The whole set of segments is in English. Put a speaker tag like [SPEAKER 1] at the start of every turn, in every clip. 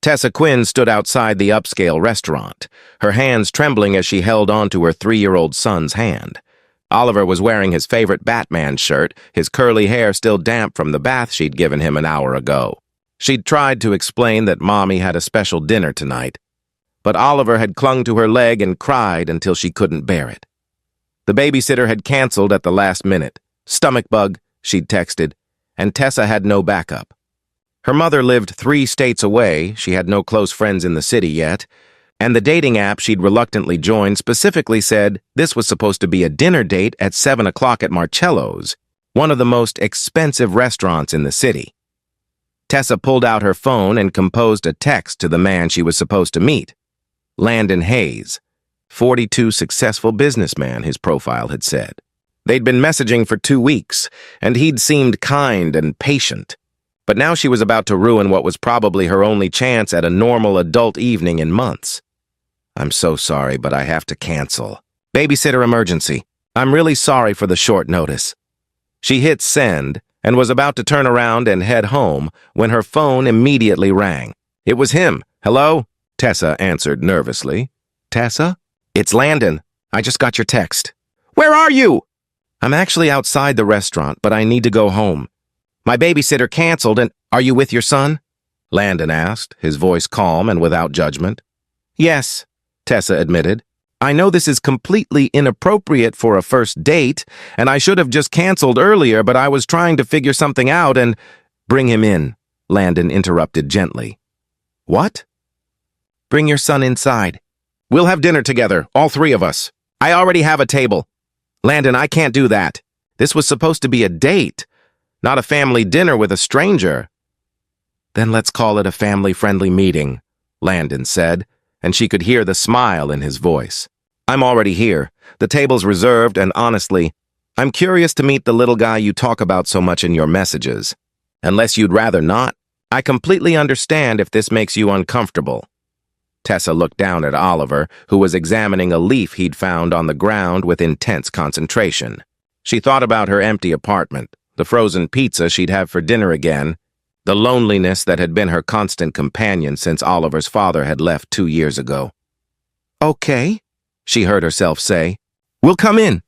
[SPEAKER 1] Tessa Quinn stood outside the upscale restaurant, her hands trembling as she held onto her 3-year-old son's hand. Oliver was wearing his favorite Batman shirt, his curly hair still damp from the bath she'd given him an hour ago. She'd tried to explain that Mommy had a special dinner tonight, but Oliver had clung to her leg and cried until she couldn't bear it. The babysitter had canceled at the last minute. Stomach bug, she'd texted, and Tessa had no backup. Her mother lived 3 states away, she had no close friends in the city yet, and the dating app she'd reluctantly joined specifically said this was supposed to be a dinner date at 7 o'clock at Marcello's, one of the most expensive restaurants in the city. Tessa pulled out her phone and composed a text to the man she was supposed to meet. Landon Hayes, 42 successful businessman, his profile had said. They'd been messaging for 2 weeks, and he'd seemed kind and patient. But now she was about to ruin what was probably her only chance at a normal adult evening in months. I'm so sorry, but I have to cancel. Babysitter emergency. I'm really sorry for the short notice. She hit send and was about to turn around and head home when her phone immediately rang. It was him. Hello? Tessa answered nervously. Tessa? It's Landon. I just got your text. Where are you? I'm actually outside the restaurant, but I need to go home. My babysitter canceled, and are you with your son? Landon asked, his voice calm and without judgment. Yes, Tessa admitted. I know this is completely inappropriate for a first date, and I should have just canceled earlier, but I was trying to figure something out and— Bring him in, Landon interrupted gently. What? Bring your son inside. We'll have dinner together, all 3 of us. I already have a table. Landon, I can't do that. This was supposed to be a date, not a family dinner with a stranger. Then let's call it a family-friendly meeting, Landon said, and she could hear the smile in his voice. I'm already here. The table's reserved, and honestly, I'm curious to meet the little guy you talk about so much in your messages. Unless you'd rather not, I completely understand if this makes you uncomfortable. Tessa looked down at Oliver, who was examining a leaf he'd found on the ground with intense concentration. She thought about her empty apartment, the frozen pizza she'd have for dinner again, the loneliness that had been her constant companion since Oliver's father had left 2 years ago. Okay, she heard herself say. We'll come in.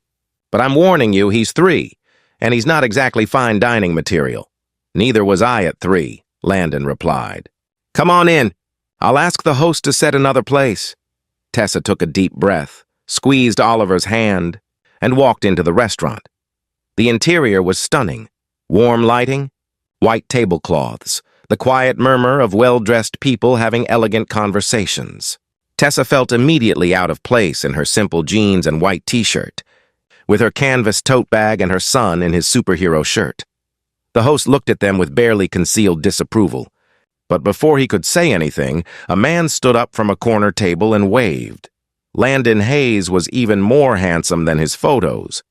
[SPEAKER 1] But I'm warning you, he's 3, and he's not exactly fine dining material. Neither was I at 3, Landon replied. Come on in. I'll ask the host to set another place. Tessa took a deep breath, squeezed Oliver's hand, and walked into the restaurant. The interior was stunning. Warm lighting, white tablecloths, the quiet murmur of well-dressed people having elegant conversations. Tessa felt immediately out of place in her simple jeans and white t-shirt, with her canvas tote bag and her son in his superhero shirt. The host looked at them with barely concealed disapproval, but before he could say anything, a man stood up from a corner table and waved. Landon Hayes was even more handsome than his photos,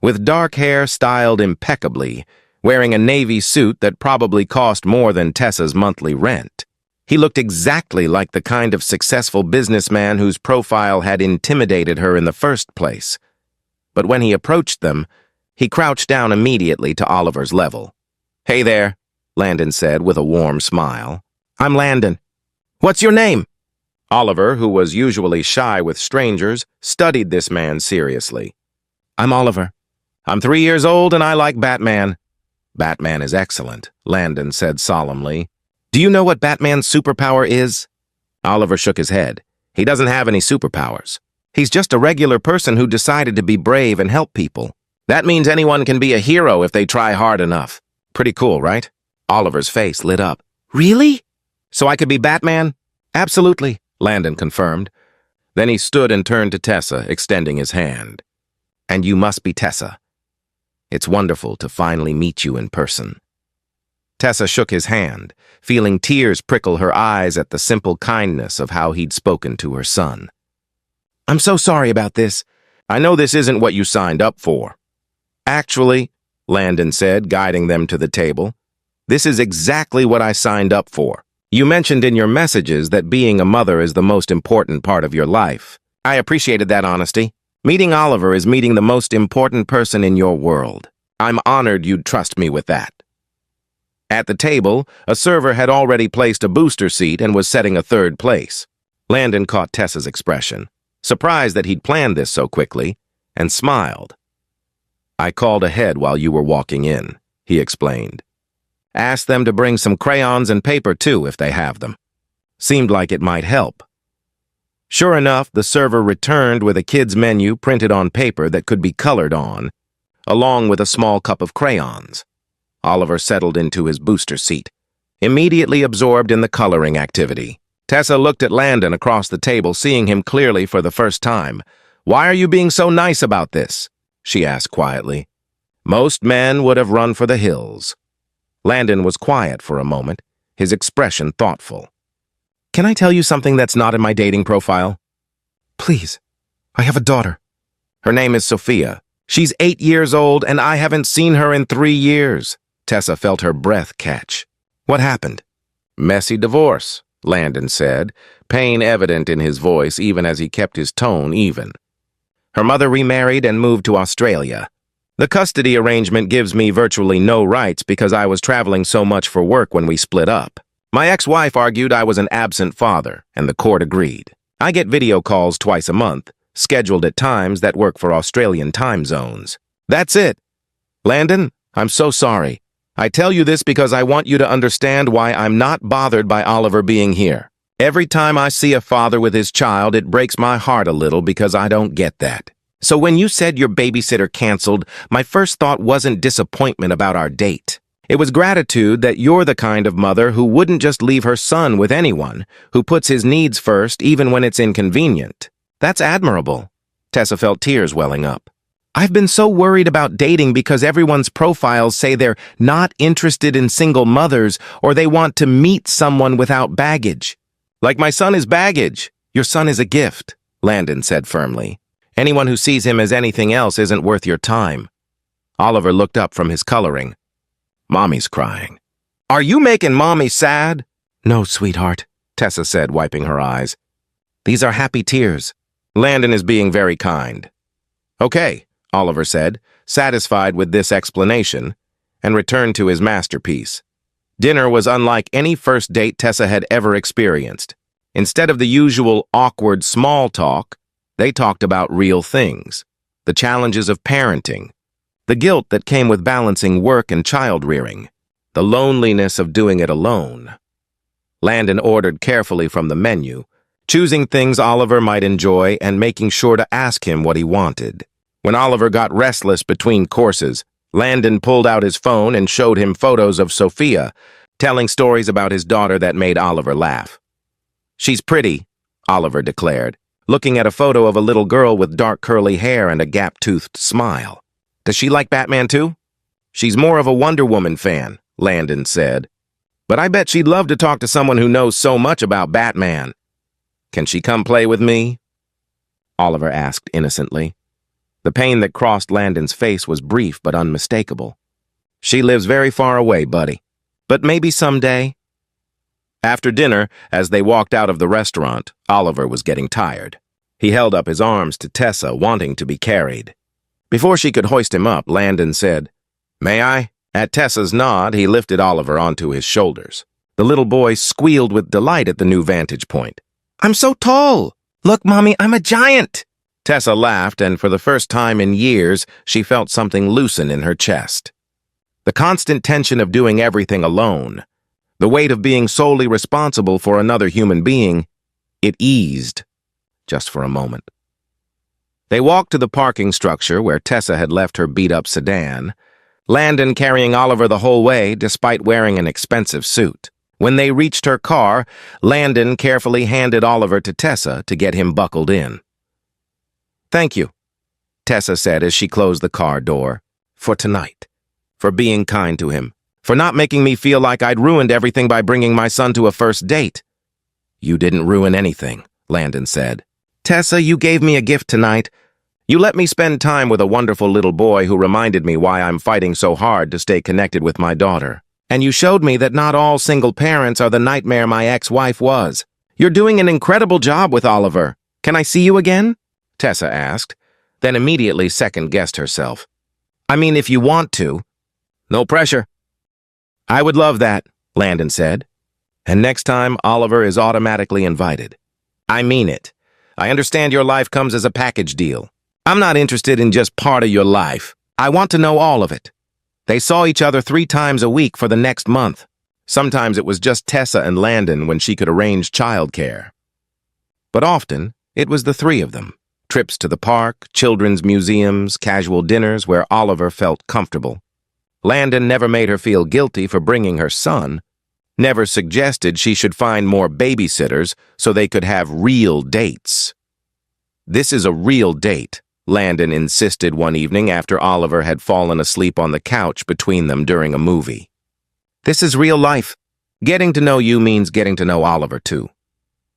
[SPEAKER 1] with dark hair styled impeccably, wearing a navy suit that probably cost more than Tessa's monthly rent. He looked exactly like the kind of successful businessman whose profile had intimidated her in the first place. But when he approached them, he crouched down immediately to Oliver's level. Hey there, Landon said with a warm smile. I'm Landon. What's your name? Oliver, who was usually shy with strangers, studied this man seriously. I'm Oliver. I'm 3 years old and I like Batman. Batman is excellent, Landon said solemnly. Do you know what Batman's superpower is? Oliver shook his head. He doesn't have any superpowers. He's just a regular person who decided to be brave and help people. That means anyone can be a hero if they try hard enough. Pretty cool, right? Oliver's face lit up. Really? So I could be Batman? Absolutely, Landon confirmed. Then he stood and turned to Tessa, extending his hand. And you must be Tessa. It's wonderful to finally meet you in person. Tessa shook his hand, feeling tears prickle her eyes at the simple kindness of how he'd spoken to her son. I'm so sorry about this. I know this isn't what you signed up for. Actually, Landon said, guiding them to the table, this is exactly what I signed up for. You mentioned in your messages that being a mother is the most important part of your life. I appreciated that honesty. Meeting Oliver is meeting the most important person in your world. I'm honored you'd trust me with that. At the table, a server had already placed a booster seat and was setting a third place. Landon caught Tessa's expression, surprised that he'd planned this so quickly, and smiled. "I called ahead while you were walking in," he explained. "Ask them to bring some crayons and paper, too, if they have them." Seemed like it might help. Sure enough, the server returned with a kid's menu printed on paper that could be colored on, along with a small cup of crayons. Oliver settled into his booster seat, immediately absorbed in the coloring activity. Tessa looked at Landon across the table, seeing him clearly for the first time. "Why are you being so nice about this?" she asked quietly. Most men would have run for the hills. Landon was quiet for a moment, his expression thoughtful. "Can I tell you something that's not in my dating profile?" "Please. I have a daughter." "Her name is Sophia. She's 8 years old, and I haven't seen her in 3 years. Tessa felt her breath catch. "What happened?" "Messy divorce," Landon said, pain evident in his voice even as he kept his tone even. "Her mother remarried and moved to Australia. The custody arrangement gives me virtually no rights because I was traveling so much for work when we split up. My ex-wife argued I was an absent father, and the court agreed. I get video calls twice a month, scheduled at times that work for Australian time zones. That's it. Landon, I'm so sorry. I tell you this because I want you to understand why I'm not bothered by Oliver being here. Every time I see a father with his child, it breaks my heart a little because I don't get that. So when you said your babysitter canceled, my first thought wasn't disappointment about our date. It was gratitude that you're the kind of mother who wouldn't just leave her son with anyone, who puts his needs first even when it's inconvenient. That's admirable." Tessa felt tears welling up. "I've been so worried about dating because everyone's profiles say they're not interested in single mothers or they want to meet someone without baggage." "Like my son is baggage. Your son is a gift," Landon said firmly. "Anyone who sees him as anything else isn't worth your time." Oliver looked up from his coloring. "Mommy's crying." "Are you making Mommy sad?" "No, sweetheart," Tessa said, wiping her eyes. "These are happy tears. Landon is being very kind." "Okay," Oliver said, satisfied with this explanation, and returned to his masterpiece. Dinner was unlike any first date Tessa had ever experienced. Instead of the usual awkward small talk, they talked about real things, the challenges of parenting, the guilt that came with balancing work and child-rearing, the loneliness of doing it alone. Landon ordered carefully from the menu, choosing things Oliver might enjoy and making sure to ask him what he wanted. When Oliver got restless between courses, Landon pulled out his phone and showed him photos of Sophia, telling stories about his daughter that made Oliver laugh. "She's pretty," Oliver declared, looking at a photo of a little girl with dark curly hair and a gap-toothed smile. "Does she like Batman too?" "She's more of a Wonder Woman fan," Landon said. "But I bet she'd love to talk to someone who knows so much about Batman." "Can she come play with me?" Oliver asked innocently. The pain that crossed Landon's face was brief but unmistakable. "She lives very far away, buddy. But maybe someday." After dinner, as they walked out of the restaurant, Oliver was getting tired. He held up his arms to Tessa, wanting to be carried. Before she could hoist him up, Landon said, "May I?" At Tessa's nod, he lifted Oliver onto his shoulders. The little boy squealed with delight at the new vantage point. "I'm so tall! Look, Mommy, I'm a giant!" Tessa laughed, and for the first time in years, she felt something loosen in her chest. The constant tension of doing everything alone, the weight of being solely responsible for another human being, it eased, just for a moment. They walked to the parking structure where Tessa had left her beat-up sedan, Landon carrying Oliver the whole way despite wearing an expensive suit. When they reached her car, Landon carefully handed Oliver to Tessa to get him buckled in. "Thank you," Tessa said as she closed the car door, "for tonight, for being kind to him, for not making me feel like I'd ruined everything by bringing my son to a first date." "You didn't ruin anything," Landon said. "Tessa, you gave me a gift tonight. You let me spend time with a wonderful little boy who reminded me why I'm fighting so hard to stay connected with my daughter. And you showed me that not all single parents are the nightmare my ex-wife was. You're doing an incredible job with Oliver. Can I see you again?" Tessa asked, then immediately second-guessed herself. "I mean, if you want to." "No pressure." I would love that, Landon said. And next time, Oliver is automatically invited. I mean it. I understand your life comes as a package deal. I'm not interested in just part of your life. I want to know all of it. They saw each other 3 times a week for the next month. Sometimes it was just Tessa and Landon when she could arrange childcare. But often, it was the 3 of them. Trips to the park, children's museums, casual dinners where Oliver felt comfortable. Landon never made her feel guilty for bringing her son, never suggested she should find more babysitters so they could have real dates. This is a real date, Landon insisted one evening after Oliver had fallen asleep on the couch between them during a movie. This is real life. Getting to know you means getting to know Oliver, too.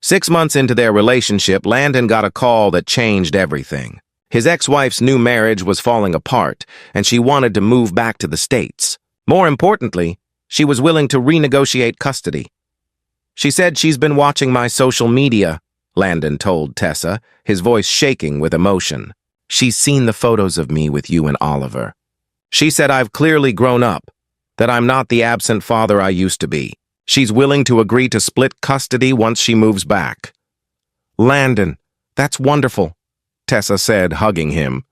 [SPEAKER 1] 6 months into their relationship, Landon got a call that changed everything. His ex-wife's new marriage was falling apart, and she wanted to move back to the States. More importantly, she was willing to renegotiate custody. She said she's been watching my social media, Landon told Tessa, his voice shaking with emotion. She's seen the photos of me with you and Oliver. She said I've clearly grown up, that I'm not the absent father I used to be. She's willing to agree to split custody once she moves back. Landon, that's wonderful, Tessa said, hugging him.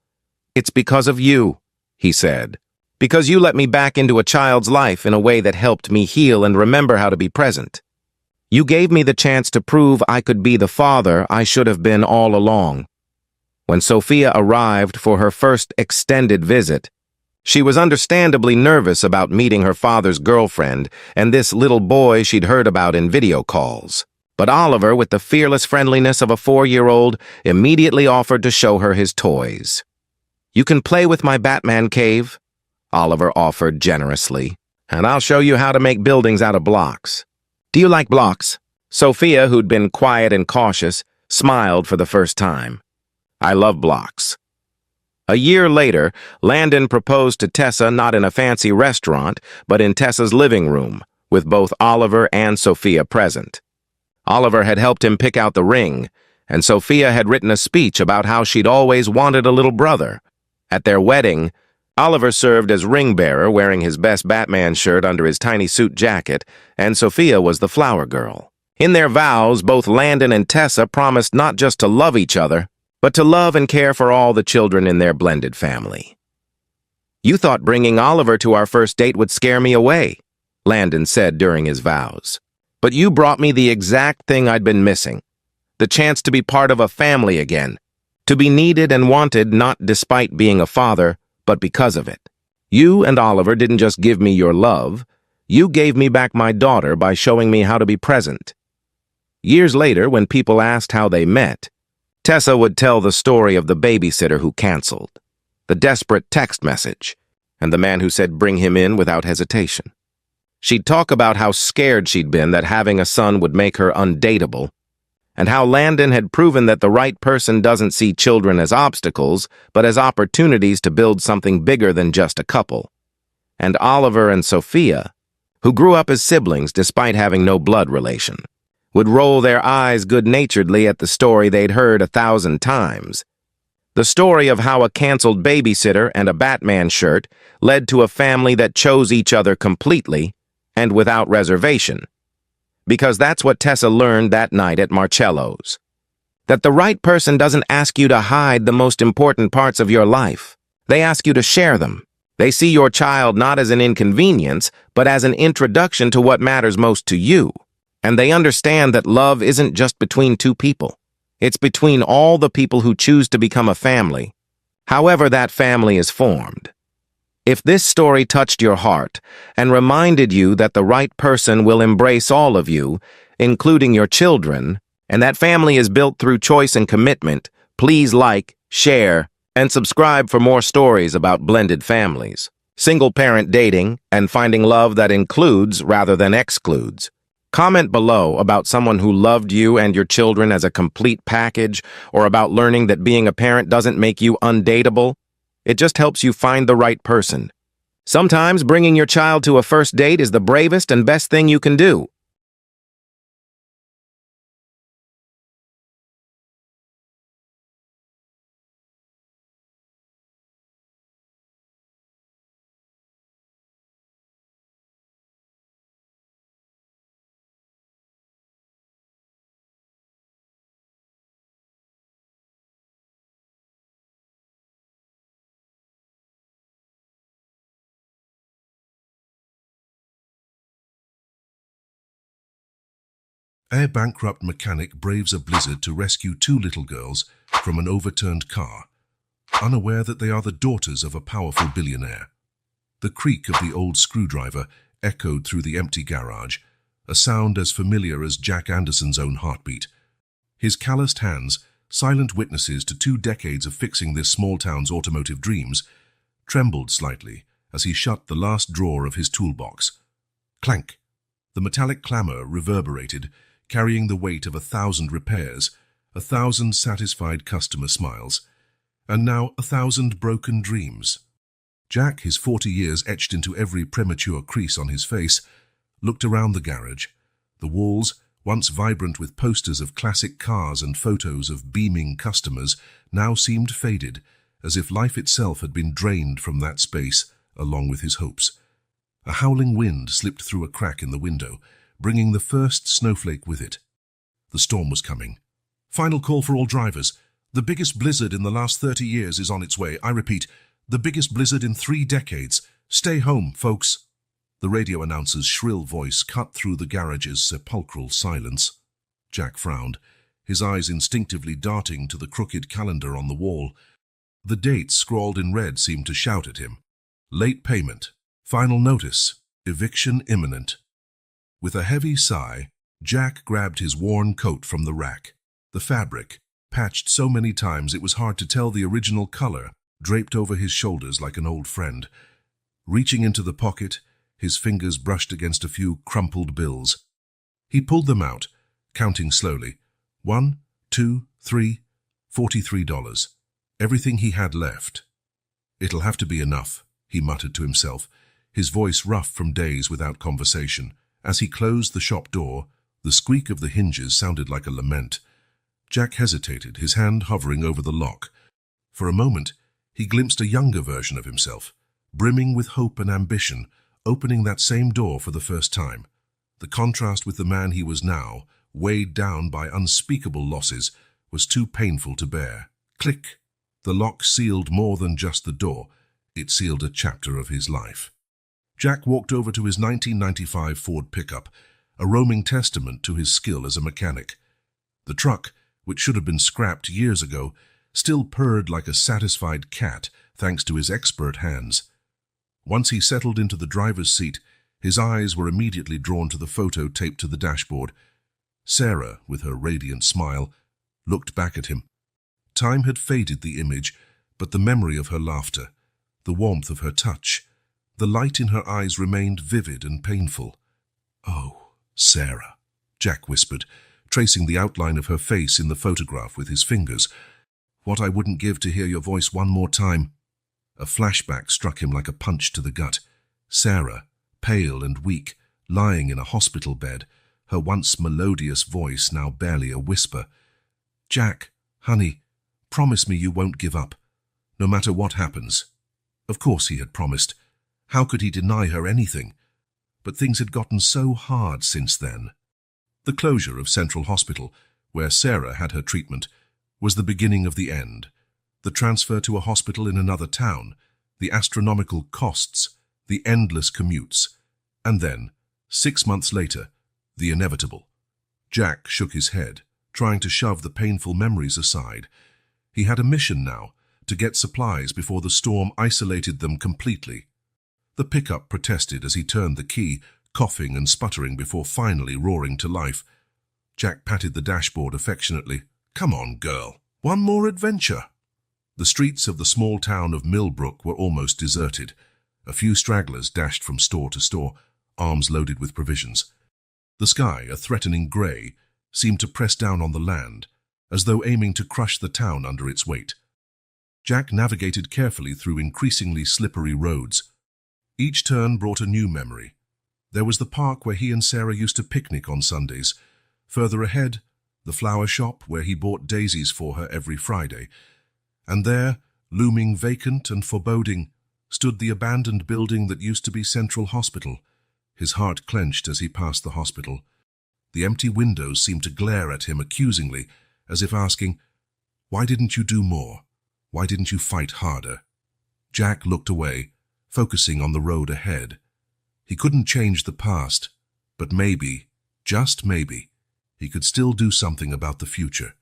[SPEAKER 1] It's because of you, he said. Because you let me back into a child's life in a way that helped me heal and remember how to be present. You gave me the chance to prove I could be the father I should have been all along. When Sophia arrived for her first extended visit, she was understandably nervous about meeting her father's girlfriend and this little boy she'd heard about in video calls. But Oliver, with the fearless friendliness of a 4-year-old, immediately offered to show her his toys. You can play with my Batman cave, Oliver offered generously, and I'll show you how to make buildings out of blocks. Do you like blocks? Sophia, who'd been quiet and cautious, smiled for the first time. I love blocks. A year later, Landon proposed to Tessa not in a fancy restaurant, but in Tessa's living room, with both Oliver and Sophia present. Oliver had helped him pick out the ring, and Sophia had written a speech about how she'd always wanted a little brother. At their wedding, Oliver served as ring-bearer, wearing his best Batman shirt under his tiny suit jacket, and Sophia was the flower girl. In their vows, both Landon and Tessa promised not just to love each other, but to love and care for all the children in their blended family. You thought bringing Oliver to our first date would scare me away, Landon said during his vows. But you brought me the exact thing I'd been missing, the chance to be part of a family again, to be needed and wanted not despite being a father, but because of it. You and Oliver didn't just give me your love, you gave me back my daughter by showing me how to be present. Years later, when people asked how they met, Tessa would tell the story of the babysitter who canceled, the desperate text message, and the man who said bring him in without hesitation. She'd talk about how scared she'd been that having a son would make her undateable, and how Landon had proven that the right person doesn't see children as obstacles, but as opportunities to build something bigger than just a couple. And Oliver and Sophia, who grew up as siblings despite having no blood relation, would roll their eyes good-naturedly at the story they'd heard 1,000 times. The story of how a canceled babysitter and a Batman shirt led to a family that chose each other completely and without reservation. Because that's what Tessa learned that night at Marcello's. That the right person doesn't ask you to hide the most important parts of your life. They ask you to share them. They see your child not as an inconvenience, but as an introduction to what matters most to you. And they understand that love isn't just between 2 people. It's between all the people who choose to become a family, however that family is formed. If this story touched your heart and reminded you that the right person will embrace all of you, including your children, and that family is built through choice and commitment, please like, share, and subscribe for more stories about blended families, single-parent dating, and finding love that includes rather than excludes. Comment below about someone who loved you and your children as a complete package, or about learning that being a parent doesn't make you undateable. It just helps you find the right person. Sometimes bringing your child to a first date is the bravest and best thing you can do.
[SPEAKER 2] A bankrupt mechanic braves a blizzard to rescue two little girls from an overturned car, unaware that they are the daughters of a powerful billionaire. The creak of the old screwdriver echoed through the empty garage, a sound as familiar as Jack Anderson's own heartbeat. His calloused hands, silent witnesses to 2 decades of fixing this small town's automotive dreams, trembled slightly as he shut the last drawer of his toolbox. Clank! The metallic clamor reverberated, carrying the weight of 1,000 repairs, 1,000 satisfied customer smiles, and now 1,000 broken dreams. Jack, his 40 years etched into every premature crease on his face, looked around the garage. The walls, once vibrant with posters of classic cars and photos of beaming customers, now seemed faded, as if life itself had been drained from that space, along with his hopes. A howling wind slipped through a crack in the window, bringing the first snowflake with it. The storm was coming. Final call for all drivers. The biggest blizzard in the last 30 years is on its way. I repeat, the biggest blizzard in 3 decades. Stay home, folks. The radio announcer's shrill voice cut through the garage's sepulchral silence. Jack frowned, his eyes instinctively darting to the crooked calendar on the wall. The dates scrawled in red seemed to shout at him. Late payment. Final notice. Eviction imminent. With a heavy sigh, Jack grabbed his worn coat from the rack. The fabric, patched so many times it was hard to tell the original color, draped over his shoulders like an old friend. Reaching into the pocket, his fingers brushed against a few crumpled bills. He pulled them out, counting slowly. 1, 2, 3, $43. Everything he had left. It'll have to be enough, he muttered to himself, his voice rough from days without conversation. As he closed the shop door, the squeak of the hinges sounded like a lament. Jack hesitated, his hand hovering over the lock. For a moment, he glimpsed a younger version of himself, brimming with hope and ambition, opening that same door for the first time. The contrast with the man he was now, weighed down by unspeakable losses, was too painful to bear. Click! The lock sealed more than just the door. It sealed a chapter of his life. Jack walked over to his 1995 Ford pickup, a roaming testament to his skill as a mechanic. The truck, which should have been scrapped years ago, still purred like a satisfied cat thanks to his expert hands. Once he settled into the driver's seat, his eyes were immediately drawn to the photo taped to the dashboard. Sarah, with her radiant smile, looked back at him. Time had faded the image, but the memory of her laughter, the warmth of her touch, the light in her eyes remained vivid and painful. "Oh, Sarah," Jack whispered, tracing the outline of her face in the photograph with his fingers. "What I wouldn't give to hear your voice one more time." A flashback struck him like a punch to the gut. Sarah, pale and weak, lying in a hospital bed, her once melodious voice now barely a whisper. "Jack, honey, promise me you won't give up, no matter what happens." Of course he had promised. How could he deny her anything? But things had gotten so hard since then. The closure of Central Hospital, where Sarah had her treatment, was the beginning of the end. The transfer to a hospital in another town, the astronomical costs, the endless commutes, and then, 6 months later, the inevitable. Jack shook his head, trying to shove the painful memories aside. He had a mission now, to get supplies before the storm isolated them completely. The pickup protested as he turned the key, coughing and sputtering before finally roaring to life. Jack patted the dashboard affectionately. "Come on, girl. One more adventure." The streets of the small town of Millbrook were almost deserted. A few stragglers dashed from store to store, arms loaded with provisions. The sky, a threatening grey, seemed to press down on the land, as though aiming to crush the town under its weight. Jack navigated carefully through increasingly slippery roads. Each turn brought a new memory. There was the park where he and Sarah used to picnic on Sundays. Further ahead, the flower shop where he bought daisies for her every Friday. And there, looming vacant and foreboding, stood the abandoned building that used to be Central Hospital. His heart clenched as he passed the hospital. The empty windows seemed to glare at him accusingly, as if asking, "Why didn't you do more? Why didn't you fight harder?" Jack looked away, focusing on the road ahead. He couldn't change the past, but maybe, just maybe, He could still do something about the future.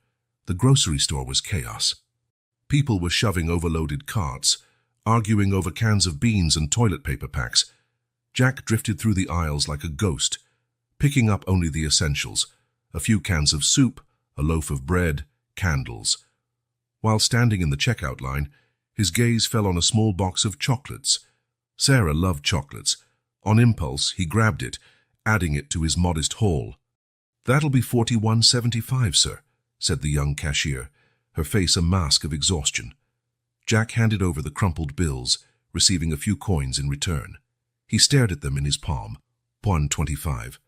[SPEAKER 2] The grocery store was chaos. People were shoving overloaded carts, arguing over cans of beans and toilet paper packs. Jack drifted through the aisles like a ghost, picking up only the essentials: a few cans of soup, a loaf of bread, candles. While standing in the checkout line, his gaze fell on a small box of chocolates. Sarah loved chocolates. On impulse, he grabbed it, adding it to his modest haul. "That'll be $41.75, sir," said the young cashier, her face a mask of exhaustion. Jack handed over the crumpled bills, receiving a few coins in return. He stared at them in his palm. $1.25.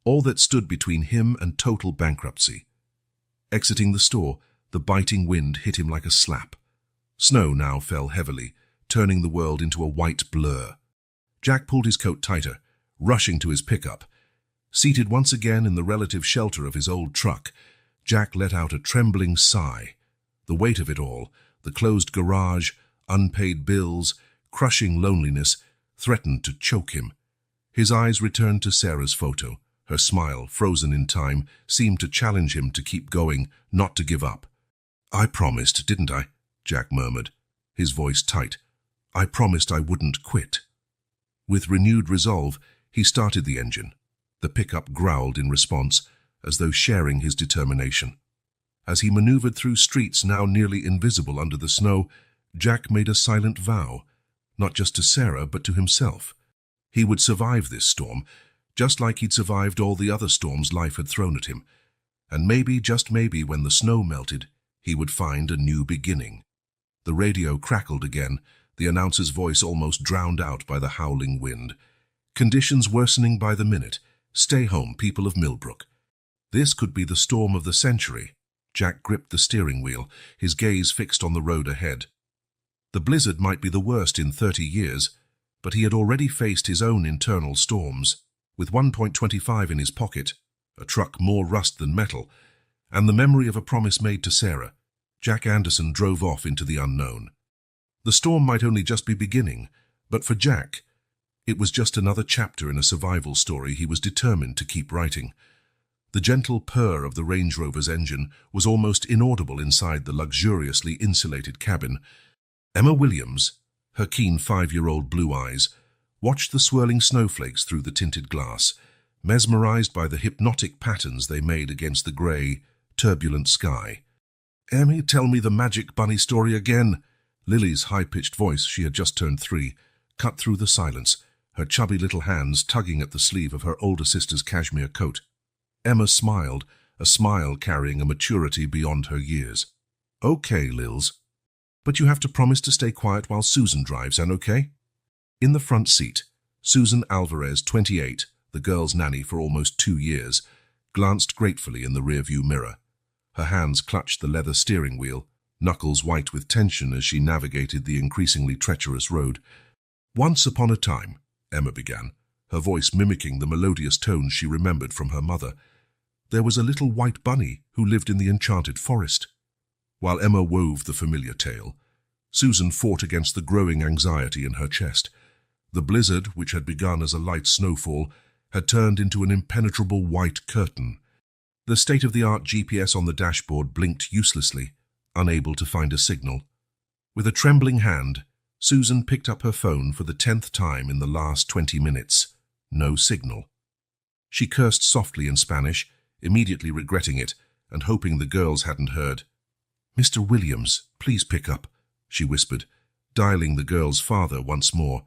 [SPEAKER 2] All that stood between him and total bankruptcy. Exiting the store, the biting wind hit him like a slap. Snow now fell heavily, turning the world into a white blur. Jack pulled his coat tighter, rushing to his pickup. Seated once again in the relative shelter of his old truck, Jack let out a trembling sigh. The weight of it all, the closed garage, unpaid bills, crushing loneliness, threatened to choke him. His eyes returned to Sarah's photo. Her smile, frozen in time, seemed to challenge him to keep going, not to give up. "I promised, didn't I?" Jack murmured, his voice tight. "I promised I wouldn't quit." With renewed resolve, he started the engine. The pickup growled in response, as though sharing his determination. As he maneuvered through streets now nearly invisible under the snow, Jack made a silent vow, not just to Sarah but to himself. He would survive this storm, just like he'd survived all the other storms life had thrown at him. And maybe, just maybe, when the snow melted, he would find a new beginning. The radio crackled again, the announcer's voice almost drowned out by the howling wind. "Conditions worsening by the minute. Stay home, people of Millbrook." This could be the storm of the century. Jack gripped the steering wheel, his gaze fixed on the road ahead. The blizzard might be the worst in 30 years, but he had already faced his own internal storms. With 1.25 in his pocket, a truck more rust than metal, and the memory of a promise made to Sarah, Jack Anderson drove off into the unknown. The storm might only just be beginning, but for Jack, it was just another chapter in a survival story he was determined to keep writing. The gentle purr of the Range Rover's engine was almost inaudible inside the luxuriously insulated cabin. Emma Williams, her keen 5-year-old blue eyes, watched the swirling snowflakes through the tinted glass, mesmerized by the hypnotic patterns they made against the grey, turbulent sky. "Emmy, tell me the magic bunny story again." Lily's high-pitched voice, she had just turned 3, cut through the silence, her chubby little hands tugging at the sleeve of her older sister's cashmere coat. Emma smiled, a smile carrying a maturity beyond her years. "Okay, Lils. But you have to promise to stay quiet while Susan drives, and okay?" In the front seat, Susan Alvarez, 28, the girl's nanny for almost 2 years, glanced gratefully in the rearview mirror. Her hands clutched the leather steering wheel, knuckles white with tension as she navigated the increasingly treacherous road. "Once upon a time," Emma began, her voice mimicking the melodious tones she remembered from her mother, "there was a little white bunny who lived in the enchanted forest." While Emma wove the familiar tale, Susan fought against the growing anxiety in her chest. The blizzard, which had begun as a light snowfall, had turned into an impenetrable white curtain. The state-of-the-art GPS on the dashboard blinked uselessly, unable to find a signal. With a trembling hand, Susan picked up her phone for the 10th time in the last 20 minutes. No signal. She cursed softly in Spanish, immediately regretting it and hoping the girls hadn't heard. "Mr. Williams, please pick up," she whispered, dialing the girl's father once more.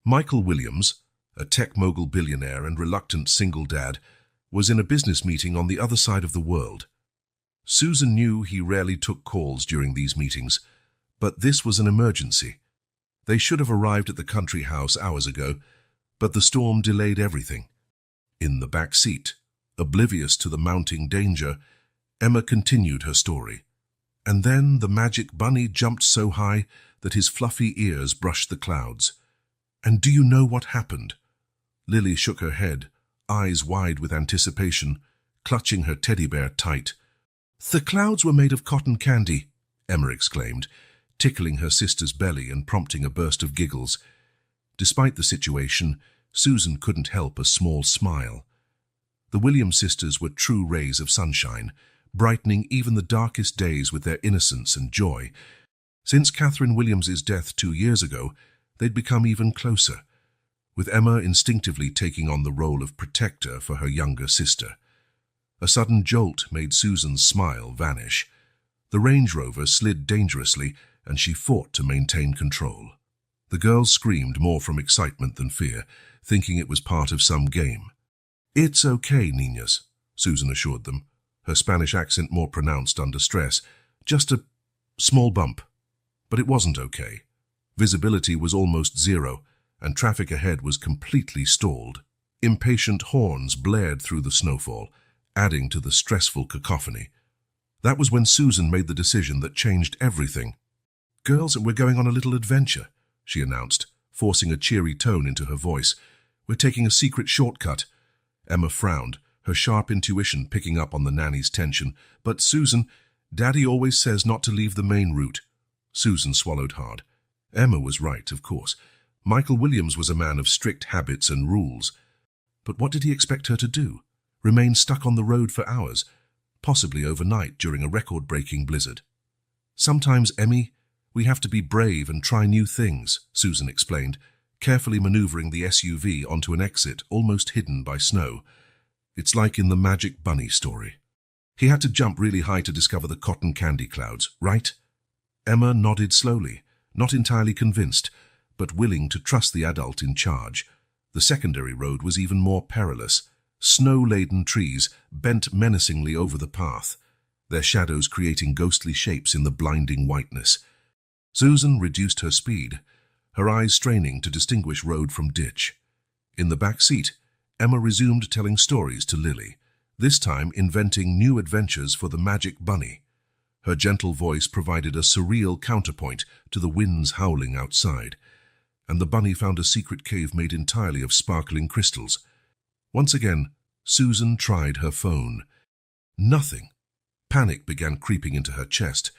[SPEAKER 2] Michael Williams, a tech mogul billionaire and reluctant single dad, was in a business meeting on the other side of the world. Susan knew he rarely took calls during these meetings, but this was an emergency. They should have arrived at the country house hours ago, but the storm delayed everything. In the back seat, oblivious to the mounting danger, Emma continued her story. And then the magic bunny jumped so high that his fluffy ears brushed the clouds. And do you know what happened? Lily shook her head, eyes wide with anticipation, clutching her teddy bear tight. "The clouds were made of cotton candy," Emma exclaimed, tickling her sister's belly and prompting a burst of giggles. Despite the situation, Susan couldn't help a small smile. The Williams sisters were true rays of sunshine, brightening even the darkest days with their innocence and joy. Since Catherine Williams's death 2 years ago, they'd become even closer, with Emma instinctively taking on the role of protector for her younger sister. A sudden jolt made Susan's smile vanish. The Range Rover slid dangerously, and she fought to maintain control. The girls screamed more from excitement than fear, thinking it was part of some game. "It's okay, niñas," Susan assured them, her Spanish accent more pronounced under stress. "Just a small bump." But it wasn't okay. Visibility was almost zero, and traffic ahead was completely stalled. Impatient horns blared through the snowfall, adding to the stressful cacophony. That was when Susan made the decision that changed everything. "Girls, we're going on a little adventure," she announced, forcing a cheery tone into her voice. "We're taking a secret shortcut." Emma frowned, her sharp intuition picking up on the nanny's tension. "But Susan, Daddy always says not to leave the main route." Susan swallowed hard. Emma was right, of course. Michael Williams was a man of strict habits and rules. But what did he expect her to do? Remain stuck on the road for hours, possibly overnight during a record-breaking blizzard? "Sometimes, Emmy, we have to be brave and try new things," Susan explained, carefully maneuvering the SUV onto an exit almost hidden by snow. "It's like in the Magic Bunny story. He had to jump really high to discover the cotton candy clouds, right?" Emma nodded slowly, not entirely convinced, but willing to trust the adult in charge. The secondary road was even more perilous. Snow-laden trees bent menacingly over the path, their shadows creating ghostly shapes in the blinding whiteness. Susan reduced her speed, her eyes straining to distinguish road from ditch. In the back seat, Emma resumed telling stories to Lily, this time inventing new adventures for the Magic Bunny. Her gentle voice provided a surreal counterpoint to the winds howling outside, and the bunny found a secret cave made entirely of sparkling crystals. Once again, Susan tried her phone. Nothing. Panic began creeping into her chest.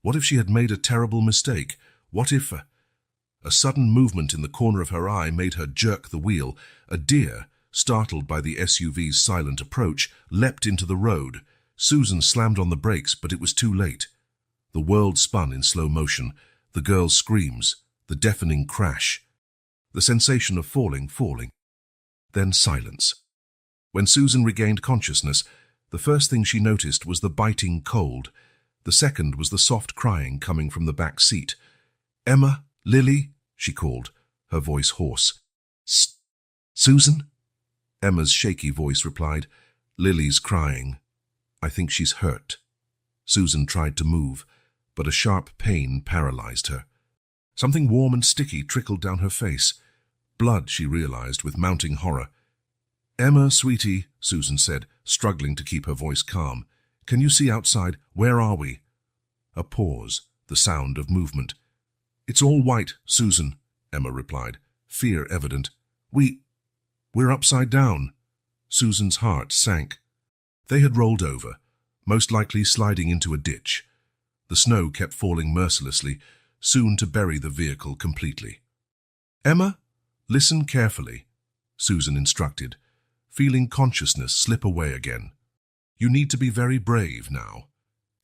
[SPEAKER 2] What if she had made a terrible mistake? What if... A sudden movement in the corner of her eye made her jerk the wheel. A deer, startled by the SUV's silent approach, leapt into the road. Susan slammed on the brakes, but it was too late. The world spun in slow motion, the girl's screams, the deafening crash, the sensation of falling. Then silence. When Susan regained consciousness, the first thing she noticed was the biting cold. The second was the soft crying coming from the back seat. "Emma? Lily?" she called, her voice hoarse. "Susan?" Emma's shaky voice replied. "Lily's crying. I think she's hurt." Susan tried to move, but a sharp pain paralyzed her. Something warm and sticky trickled down her face. Blood, she realized with mounting horror. "Emma, sweetie," Susan said, struggling to keep her voice calm. "Can you see outside? Where are we?" A pause, the sound of movement. "It's all white, Susan," Emma replied, fear evident. We're upside down." Susan's heart sank. They had rolled over, most likely sliding into a ditch. The snow kept falling mercilessly, soon to bury the vehicle completely. "Emma, listen carefully," Susan instructed, feeling consciousness slip away again. "You need to be very brave now.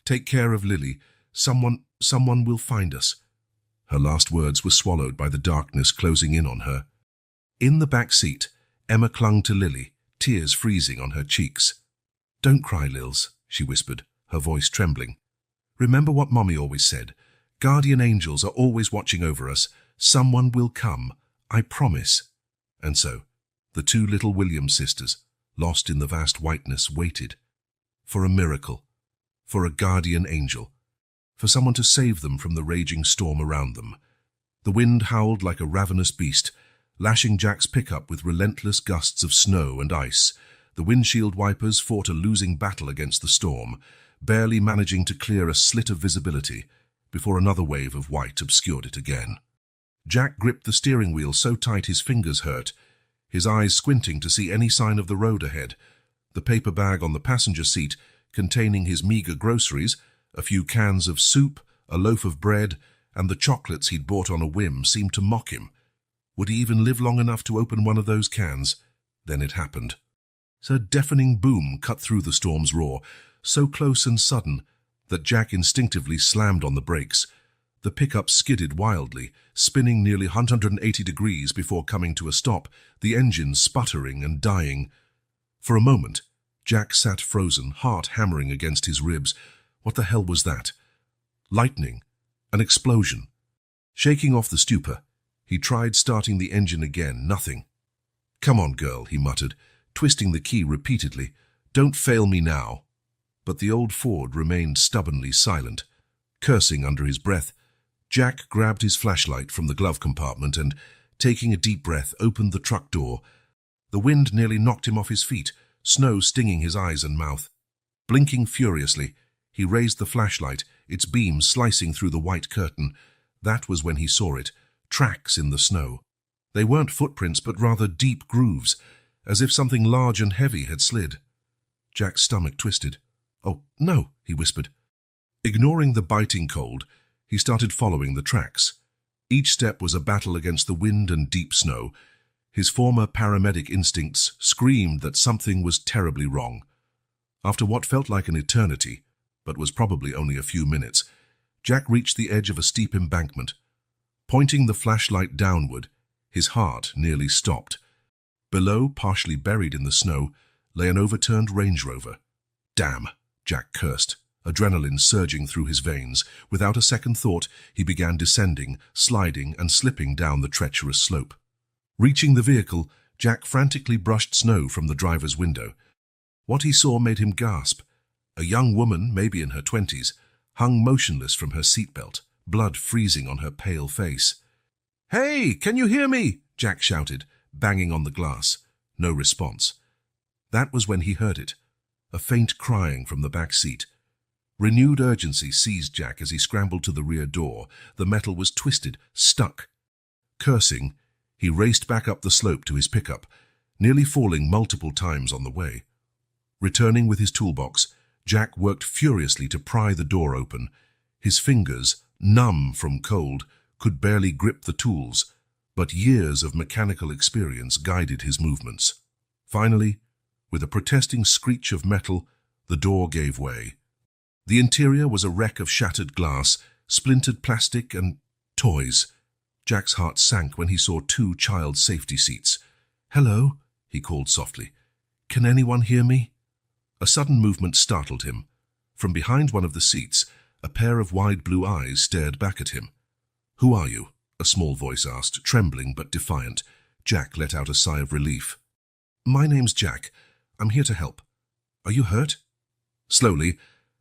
[SPEAKER 2] Take care of Lily. Someone will find us." Her last words were swallowed by the darkness closing in on her. In the back seat, Emma clung to Lily, tears freezing on her cheeks. "Don't cry, Lils," she whispered, her voice trembling. "Remember what Mommy always said. Guardian angels are always watching over us. Someone will come, I promise." And so, the two little Williams sisters, lost in the vast whiteness, waited. For a miracle. For a guardian angel. For someone to save them from the raging storm around them. The wind howled like a ravenous beast, lashing Jack's pickup with relentless gusts of snow and ice. The windshield wipers fought a losing battle against the storm, barely managing to clear a slit of visibility before another wave of white obscured it again. Jack gripped the steering wheel so tight his fingers hurt, his eyes squinting to see any sign of the road ahead. The paper bag on the passenger seat, containing his meager groceries, a few cans of soup, a loaf of bread, and the chocolates he'd bought on a whim, seemed to mock him. Would he even live long enough to open one of those cans? Then it happened. A deafening boom cut through the storm's roar, so close and sudden that Jack instinctively slammed on the brakes. The pickup skidded wildly, spinning nearly 180 degrees before coming to a stop, the engine sputtering and dying. For a moment, Jack sat frozen, heart hammering against his ribs. What the hell was that? Lightning. An explosion. Shaking off the stupor, he tried starting the engine again. Nothing. "Come on, girl," he muttered, twisting the key repeatedly. "Don't fail me now." But the old Ford remained stubbornly silent. Cursing under his breath, Jack grabbed his flashlight from the glove compartment and, taking a deep breath, opened the truck door. The wind nearly knocked him off his feet, snow stinging his eyes and mouth. Blinking furiously, he raised the flashlight, its beam slicing through the white curtain. That was when he saw it, tracks in the snow. They weren't footprints, but rather deep grooves, as if something large and heavy had slid. Jack's stomach twisted. "Oh, no," he whispered. Ignoring the biting cold, he started following the tracks. Each step was a battle against the wind and deep snow. His former paramedic instincts screamed that something was terribly wrong. After what felt like an eternity, but was probably only a few minutes, Jack reached the edge of a steep embankment. Pointing the flashlight downward, his heart nearly stopped. Below, partially buried in the snow, lay an overturned Range Rover. "Damn," Jack cursed, adrenaline surging through his veins. Without a second thought, he began descending, sliding, and slipping down the treacherous slope. Reaching the vehicle, Jack frantically brushed snow from the driver's window. What he saw made him gasp. A young woman, maybe in her 20s, hung motionless from her seatbelt, blood freezing on her pale face. "Hey, can you hear me?" Jack shouted, banging on the glass. No response. That was when he heard it, a faint crying from the back seat. Renewed urgency seized Jack as he scrambled to the rear door. The metal was twisted, stuck. Cursing, he raced back up the slope to his pickup, nearly falling multiple times on the way. Returning with his toolbox, Jack worked furiously to pry the door open. His fingers, numb from cold, could barely grip the tools, but years of mechanical experience guided his movements. Finally, with a protesting screech of metal, the door gave way. The interior was a wreck of shattered glass, splintered plastic, and toys. Jack's heart sank when he saw 2 child safety seats. "Hello," he called softly. "Can anyone hear me?" A sudden movement startled him. From behind one of the seats, a pair of wide blue eyes stared back at him. "Who are you?" a small voice asked, trembling but defiant. Jack let out a sigh of relief. "My name's Jack. I'm here to help. Are you hurt?" Slowly,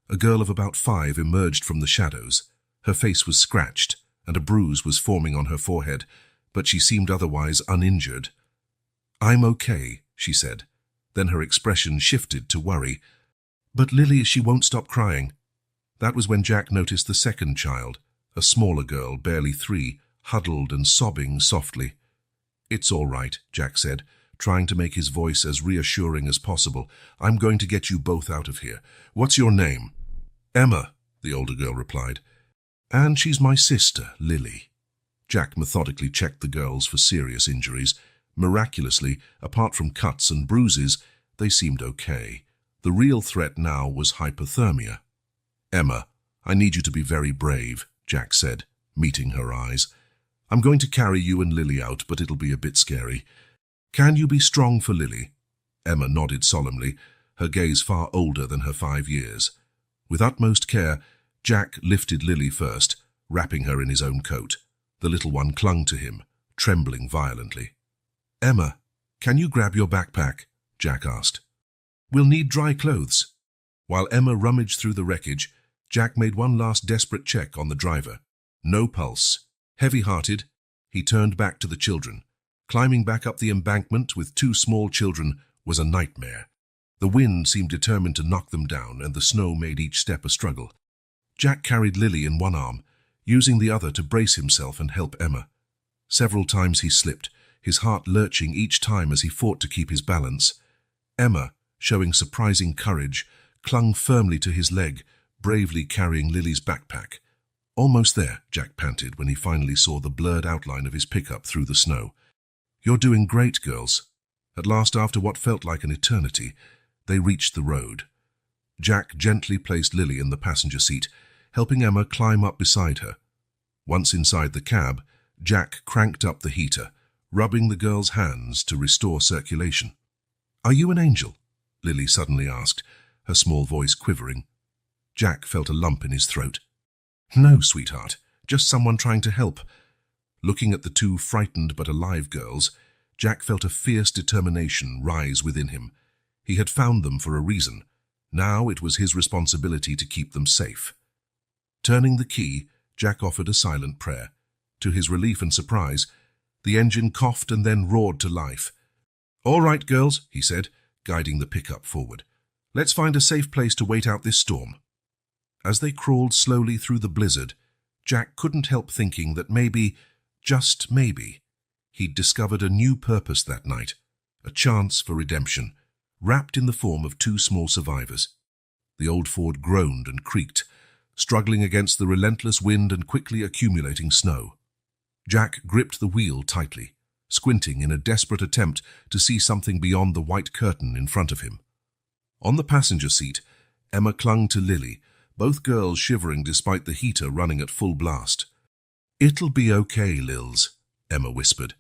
[SPEAKER 2] a girl of about 5 emerged from the shadows. Her face was scratched, and a bruise was forming on her forehead, but she seemed otherwise uninjured. "I'm okay," she said. Then her expression shifted to worry. "But Lily, she won't stop crying." That was when Jack noticed the second child, a smaller girl, barely 3, huddled and sobbing softly. "It's all right," Jack said, trying to make his voice as reassuring as possible. "I'm going to get you both out of here. What's your name?" "Emma," the older girl replied. "And she's my sister, Lily." Jack methodically checked the girls for serious injuries. Miraculously, apart from cuts and bruises, they seemed okay. The real threat now was hypothermia. "Emma, I need you to be very brave," Jack said, meeting her eyes. "I'm going to carry you and Lily out, but it'll be a bit scary. Can you be strong for Lily?" Emma nodded solemnly, her gaze far older than her 5 years. With utmost care, Jack lifted Lily first, wrapping her in his own coat. The little one clung to him, trembling violently. "Emma, can you grab your backpack?" Jack asked. "We'll need dry clothes." While Emma rummaged through the wreckage, Jack made one last desperate check on the driver. No pulse. Heavy-hearted, he turned back to the children. Climbing back up the embankment with 2 small children was a nightmare. The wind seemed determined to knock them down, and the snow made each step a struggle. Jack carried Lily in one arm, using the other to brace himself and help Emma. Several times he slipped, his heart lurching each time as he fought to keep his balance. Emma, showing surprising courage, clung firmly to his leg, bravely carrying Lily's backpack. "Almost there," Jack panted when he finally saw the blurred outline of his pickup through the snow. "You're doing great, girls." At last, after what felt like an eternity, they reached the road. Jack gently placed Lily in the passenger seat, helping Emma climb up beside her. Once inside the cab, Jack cranked up the heater, rubbing the girl's hands to restore circulation. "Are you an angel?" Lily suddenly asked, her small voice quivering. Jack felt a lump in his throat. "No, sweetheart, just someone trying to help." Looking at the two frightened but alive girls, Jack felt a fierce determination rise within him. He had found them for a reason. Now it was his responsibility to keep them safe. Turning the key, Jack offered a silent prayer. To his relief and surprise, the engine coughed and then roared to life. "All right, girls," he said, guiding the pickup forward. "Let's find a safe place to wait out this storm." As they crawled slowly through the blizzard, Jack couldn't help thinking that maybe, just maybe, he'd discovered a new purpose that night, a chance for redemption, wrapped in the form of two small survivors. The old Ford groaned and creaked, struggling against the relentless wind and quickly accumulating snow. Jack gripped the wheel tightly, squinting in a desperate attempt to see something beyond the white curtain in front of him. On the passenger seat, Emma clung to Lily, both girls shivering despite the heater running at full blast. "It'll be okay, Lils," Emma whispered,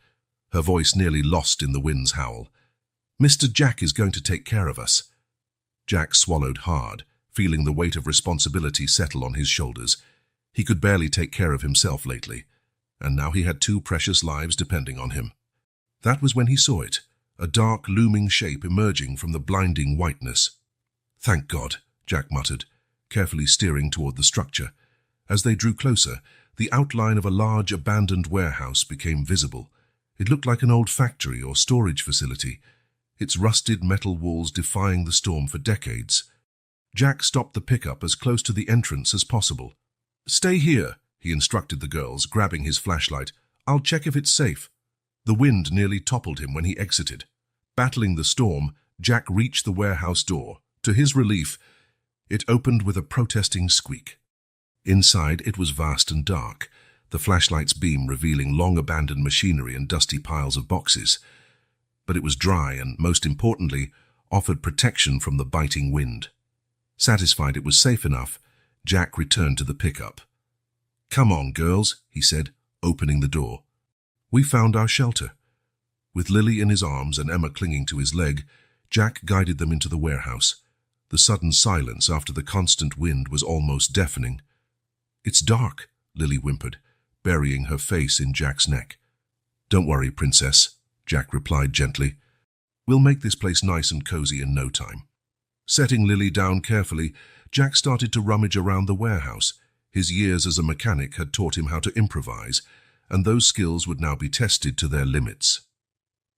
[SPEAKER 2] her voice nearly lost in the wind's howl. "Mr. Jack is going to take care of us." Jack swallowed hard, feeling the weight of responsibility settle on his shoulders. He could barely take care of himself lately, and now he had two precious lives depending on him. That was when he saw it, a dark, looming shape emerging from the blinding whiteness. "Thank God," Jack muttered, carefully steering toward the structure. As they drew closer, the outline of a large abandoned warehouse became visible. It looked like an old factory or storage facility, its rusted metal walls defying the storm for decades. Jack stopped the pickup as close to the entrance as possible. "Stay here," he instructed the girls, grabbing his flashlight. "I'll check if it's safe." The wind nearly toppled him when he exited. Battling the storm, Jack reached the warehouse door. To his relief, it opened with a protesting squeak. Inside, it was vast and dark, the flashlight's beam revealing long-abandoned machinery and dusty piles of boxes. But it was dry and, most importantly, offered protection from the biting wind. Satisfied it was safe enough, Jack returned to the pickup. "Come on, girls," he said, opening the door. "We found our shelter." With Lily in his arms and Emma clinging to his leg, Jack guided them into the warehouse. The sudden silence after the constant wind was almost deafening. "It's dark," Lily whimpered, burying her face in Jack's neck. "Don't worry, princess," Jack replied gently. "We'll make this place nice and cozy in no time." Setting Lily down carefully, Jack started to rummage around the warehouse. His years as a mechanic had taught him how to improvise, and those skills would now be tested to their limits.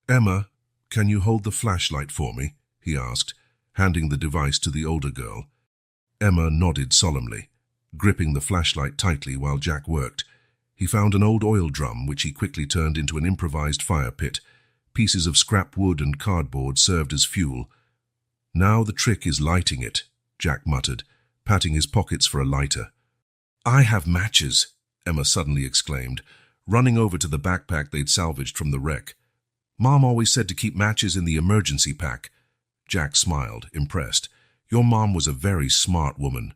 [SPEAKER 2] "Emma, can you hold the flashlight for me?" he asked, handing the device to the older girl. Emma nodded solemnly, gripping the flashlight tightly while Jack worked. He found an old oil drum, which he quickly turned into an improvised fire pit. Pieces of scrap wood and cardboard served as fuel. "Now the trick is lighting it," Jack muttered, patting his pockets for a lighter. "I have matches," Emma suddenly exclaimed, running over to the backpack they'd salvaged from the wreck. "Mom always said to keep matches in the emergency pack." Jack smiled, impressed. "Your mom was a very smart woman."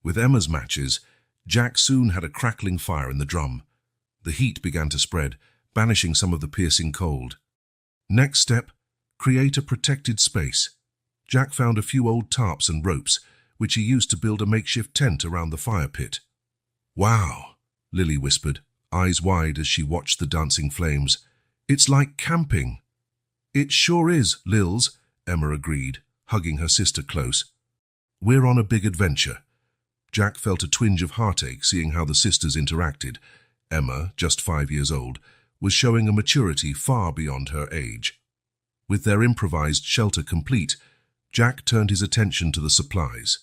[SPEAKER 2] With Emma's matches, Jack soon had a crackling fire in the drum. The heat began to spread, banishing some of the piercing cold. Next step, create a protected space. Jack found a few old tarps and ropes, which he used to build a makeshift tent around the fire pit. "Wow," Lily whispered, eyes wide as she watched the dancing flames. "It's like camping." "It sure is, Lils," Emma agreed, hugging her sister close. "We're on a big adventure." Jack felt a twinge of heartache seeing how the sisters interacted. Emma, just 5 years old, was showing a maturity far beyond her age. With their improvised shelter complete, Jack turned his attention to the supplies.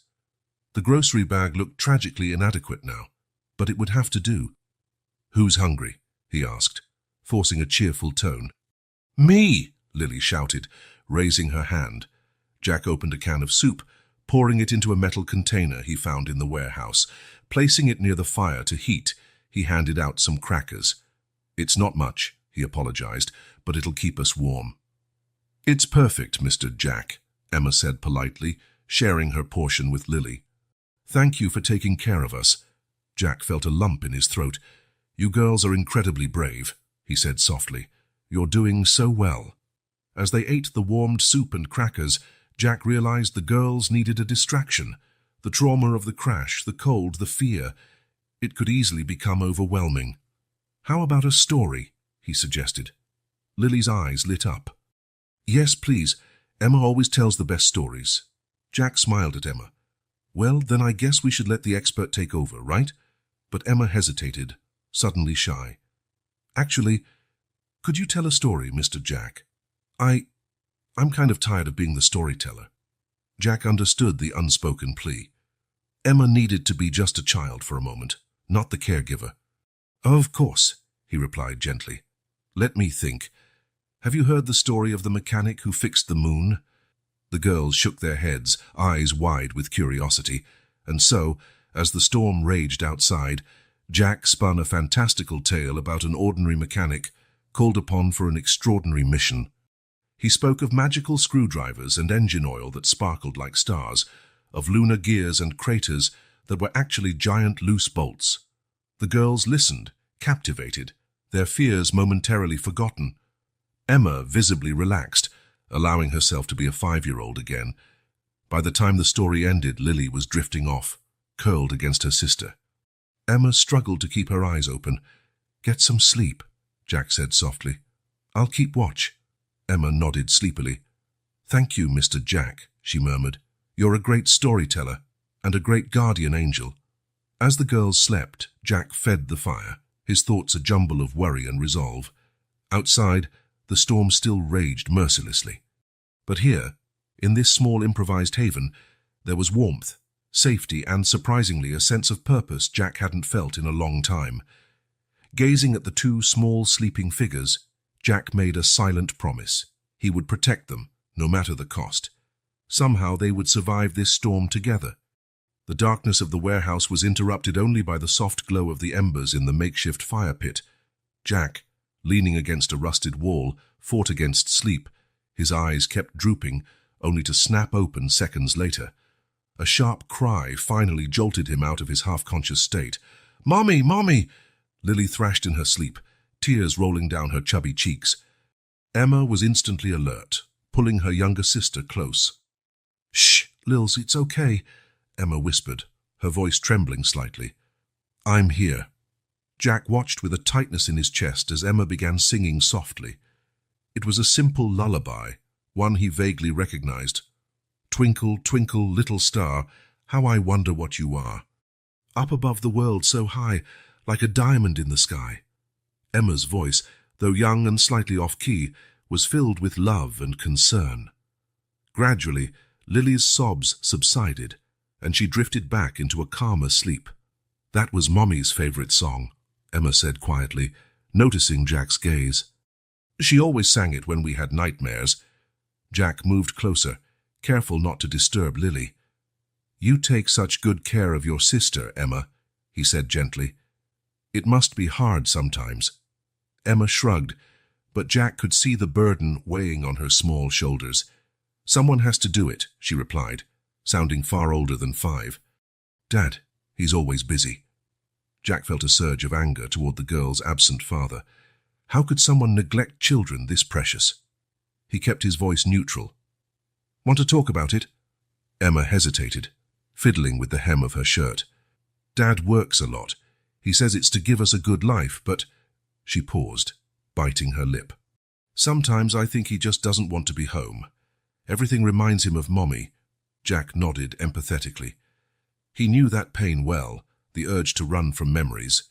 [SPEAKER 2] The grocery bag looked tragically inadequate now, but it would have to do. "Who's hungry?" he asked, forcing a cheerful tone. "Me!" Lily shouted, raising her hand. Jack opened a can of soup, pouring it into a metal container he found in the warehouse. Placing it near the fire to heat, he handed out some crackers. "It's not much," he apologized, "but it'll keep us warm." "It's perfect, Mr. Jack," Emma said politely, sharing her portion with Lily. "Thank you for taking care of us." Jack felt a lump in his throat. "You girls are incredibly brave," he said softly. "You're doing so well." As they ate the warmed soup and crackers, Jack realized the girls needed a distraction. The trauma of the crash, the cold, the fear. It could easily become overwhelming. "How about a story?" he suggested. Lily's eyes lit up. "Yes, please. Emma always tells the best stories." Jack smiled at Emma. "Well, then I guess we should let the expert take over, right?" But Emma hesitated, suddenly shy. "Actually, could you tell a story, Mr. Jack? I'm kind of tired of being the storyteller." Jack understood the unspoken plea. Emma needed to be just a child for a moment, not the caregiver. "Of course," he replied gently. "Let me think. Have you heard the story of the mechanic who fixed the moon?" The girls shook their heads, eyes wide with curiosity, and so, as the storm raged outside, Jack spun a fantastical tale about an ordinary mechanic called upon for an extraordinary mission. He spoke of magical screwdrivers and engine oil that sparkled like stars, of lunar gears and craters that were actually giant loose bolts. The girls listened, captivated, their fears momentarily forgotten. Emma visibly relaxed, allowing herself to be a 5-year-old again. By the time the story ended, Lily was drifting off, curled against her sister. Emma struggled to keep her eyes open. "Get some sleep," Jack said softly. "I'll keep watch." Emma nodded sleepily. "Thank you, Mr. Jack," she murmured. "You're a great storyteller and a great guardian angel." As the girls slept, Jack fed the fire, his thoughts a jumble of worry and resolve. Outside, the storm still raged mercilessly. But here, in this small improvised haven, there was warmth, safety, and surprisingly a sense of purpose Jack hadn't felt in a long time. Gazing at the two small sleeping figures, Jack made a silent promise. He would protect them, no matter the cost. Somehow they would survive this storm together. The darkness of the warehouse was interrupted only by the soft glow of the embers in the makeshift fire pit. Jack, leaning against a rusted wall, fought against sleep. His eyes kept drooping, only to snap open seconds later. A sharp cry finally jolted him out of his half-conscious state. "Mommy, Mommy!" Lily thrashed in her sleep, tears rolling down her chubby cheeks. Emma was instantly alert, pulling her younger sister close. "Shh, Lils, it's okay," Emma whispered, her voice trembling slightly. "I'm here." Jack watched with a tightness in his chest as Emma began singing softly. It was a simple lullaby, one he vaguely recognized. "Twinkle, twinkle, little star, how I wonder what you are. Up above the world so high, like a diamond in the sky." Emma's voice, though young and slightly off-key, was filled with love and concern. Gradually, Lily's sobs subsided, and she drifted back into a calmer sleep. "That was Mommy's favorite song," Emma said quietly, noticing Jack's gaze. "She always sang it when we had nightmares." Jack moved closer, careful not to disturb Lily. "You take such good care of your sister, Emma," he said gently. "It must be hard sometimes." Emma shrugged, but Jack could see the burden weighing on her small shoulders. "Someone has to do it," she replied, sounding far older than 5. "Dad, he's always busy." Jack felt a surge of anger toward the girl's absent father. How could someone neglect children this precious? He kept his voice neutral. "Want to talk about it?" Emma hesitated, fiddling with the hem of her shirt. "Dad works a lot. He says it's to give us a good life, but—" She paused, biting her lip. "Sometimes I think he just doesn't want to be home. Everything reminds him of Mommy." Jack nodded empathetically. He knew that pain well, the urge to run from memories.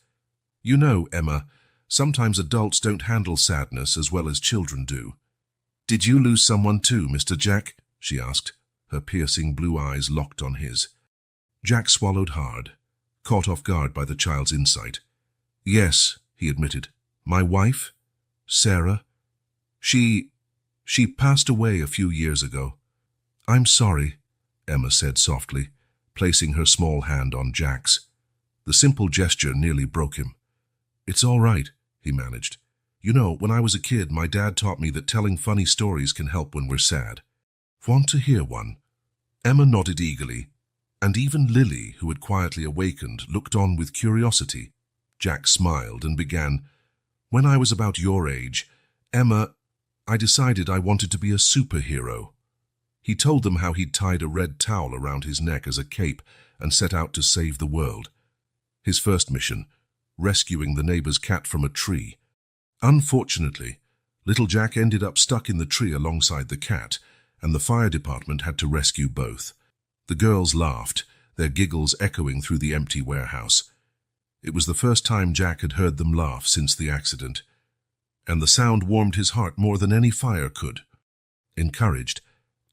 [SPEAKER 2] "You know, Emma, sometimes adults don't handle sadness as well as children do." "Did you lose someone too, Mr. Jack?" she asked, her piercing blue eyes locked on his. Jack swallowed hard, caught off guard by the child's insight. "Yes," he admitted. "My wife, Sarah, she passed away a few years ago." "I'm sorry," Emma said softly, placing her small hand on Jack's. The simple gesture nearly broke him. "It's all right," he managed. You know, when I was a kid, my dad taught me that telling funny stories can help when we're sad. Want to hear one? Emma nodded eagerly, and even Lily, who had quietly awakened, looked on with curiosity. Jack smiled and began, "When I was about your age, Emma, I decided I wanted to be a superhero." He told them how he'd tied a red towel around his neck as a cape and set out to save the world. His first mission, rescuing the neighbor's cat from a tree. Unfortunately, little Jack ended up stuck in the tree alongside the cat, and the fire department had to rescue both. The girls laughed, their giggles echoing through the empty warehouse. It was the first time Jack had heard them laugh since the accident, and the sound warmed his heart more than any fire could. Encouraged,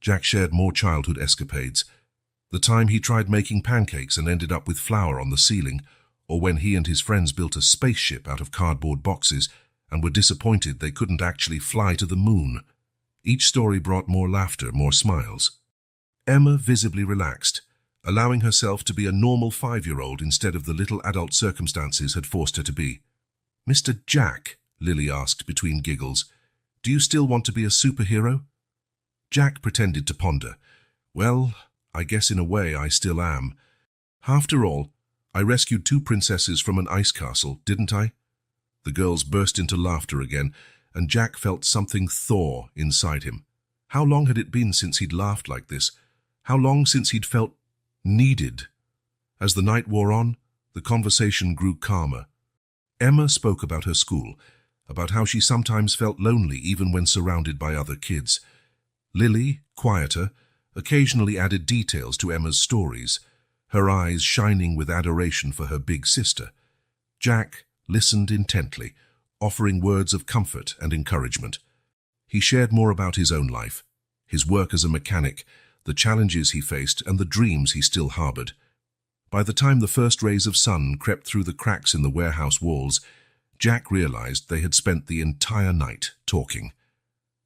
[SPEAKER 2] Jack shared more childhood escapades. The time he tried making pancakes and ended up with flour on the ceiling, or when he and his friends built a spaceship out of cardboard boxes and were disappointed they couldn't actually fly to the moon. Each story brought more laughter, more smiles. Emma visibly relaxed, allowing herself to be a normal 5-year-old instead of the little adult circumstances had forced her to be. "Mr. Jack," Lily asked between giggles, "do you still want to be a superhero?" Jack pretended to ponder. "Well, I guess in a way I still am. After all, I rescued 2 princesses from an ice castle, didn't I?" The girls burst into laughter again, and Jack felt something thaw inside him. How long had it been since he'd laughed like this? How long since he'd felt needed? As the night wore on, the conversation grew calmer. Emma spoke about her school, about how she sometimes felt lonely even when surrounded by other kids. Lily, quieter, occasionally added details to Emma's stories, her eyes shining with adoration for her big sister. Jack listened intently, offering words of comfort and encouragement. He shared more about his own life, his work as a mechanic, the challenges he faced, and the dreams he still harbored. By the time the first rays of sun crept through the cracks in the warehouse walls, Jack realized they had spent the entire night talking.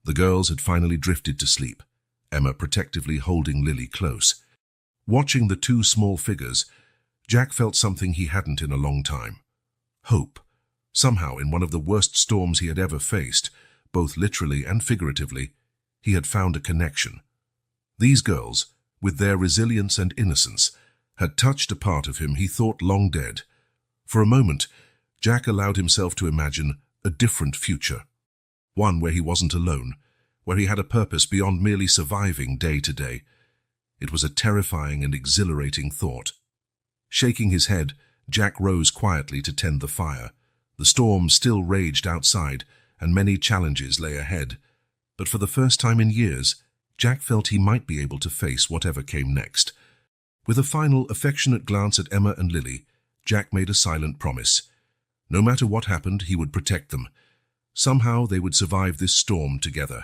[SPEAKER 2] The girls had finally drifted to sleep, Emma protectively holding Lily close. Watching the 2 small figures, Jack felt something he hadn't in a long time. Hope. Somehow, in one of the worst storms he had ever faced, both literally and figuratively, he had found a connection. These girls, with their resilience and innocence, had touched a part of him he thought long dead. For a moment, Jack allowed himself to imagine a different future. One where he wasn't alone, where he had a purpose beyond merely surviving day to day. It was a terrifying and exhilarating thought. Shaking his head, Jack rose quietly to tend the fire. The storm still raged outside, and many challenges lay ahead. But for the first time in years, Jack felt he might be able to face whatever came next. With a final affectionate glance at Emma and Lily, Jack made a silent promise. No matter what happened, he would protect them. Somehow they would survive this storm together.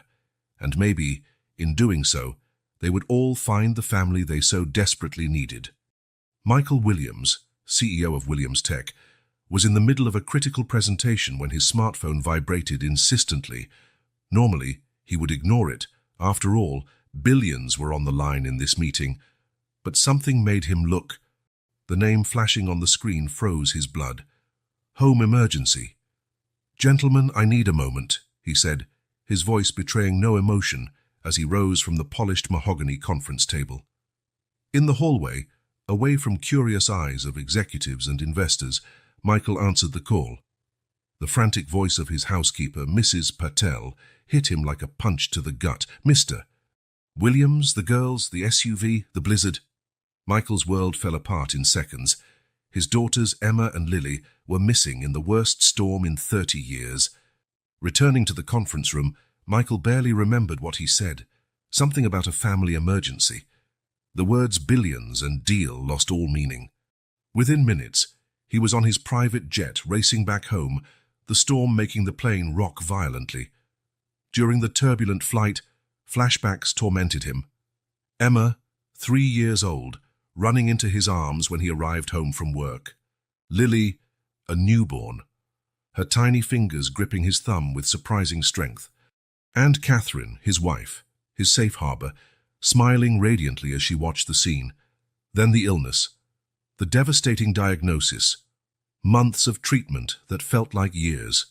[SPEAKER 2] And maybe, in doing so, they would all find the family they so desperately needed. Michael Williams, CEO of Williams Tech, was in the middle of a critical presentation when his smartphone vibrated insistently. Normally, he would ignore it. After all, billions were on the line in this meeting. But something made him look. The name flashing on the screen froze his blood. "Home emergency." "Gentlemen, I need a moment," he said, his voice betraying no emotion as he rose from the polished mahogany conference table. In the hallway, away from curious eyes of executives and investors, Michael answered the call. The frantic voice of his housekeeper, Mrs. Patel, hit him like a punch to the gut. "Mr. Williams, the girls, the SUV, the blizzard." Michael's world fell apart in seconds. His daughters, Emma and Lily, were missing in the worst storm in 30 years. Returning to the conference room, Michael barely remembered what he said. Something about a family emergency. The words billions and deal lost all meaning. Within minutes, he was on his private jet racing back home, the storm making the plane rock violently. During the turbulent flight, flashbacks tormented him. Emma, 3 years old, running into his arms when he arrived home from work. Lily, a newborn, her tiny fingers gripping his thumb with surprising strength. And Catherine, his wife, his safe harbor, smiling radiantly as she watched the scene. Then the illness, the devastating diagnosis, months of treatment that felt like years.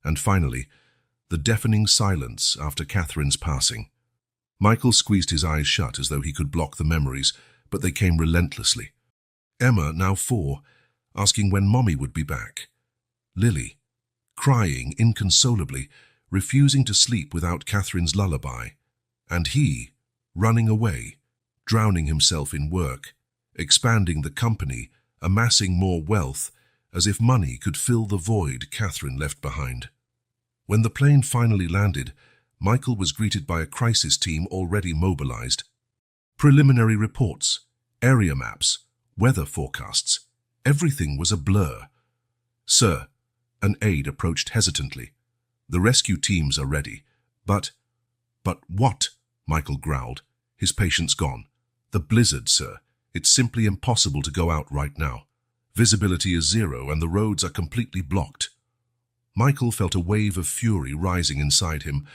[SPEAKER 2] And finally, the deafening silence after Catherine's passing. Michael squeezed his eyes shut as though he could block the memories, but they came relentlessly. Emma, now 4, asking when Mommy would be back. Lily, crying inconsolably, refusing to sleep without Catherine's lullaby. And he, running away, drowning himself in work, expanding the company, amassing more wealth, as if money could fill the void Catherine left behind. When the plane finally landed, Michael was greeted by a crisis team already mobilized. Preliminary reports, area maps, weather forecasts, everything was a blur. "Sir," an aide approached hesitantly. "The rescue teams are ready, but what?" Michael growled, his patience gone. "The blizzard, sir. It's simply impossible to go out right now. Visibility is 0 and the roads are completely blocked." Michael felt a wave of fury rising inside him.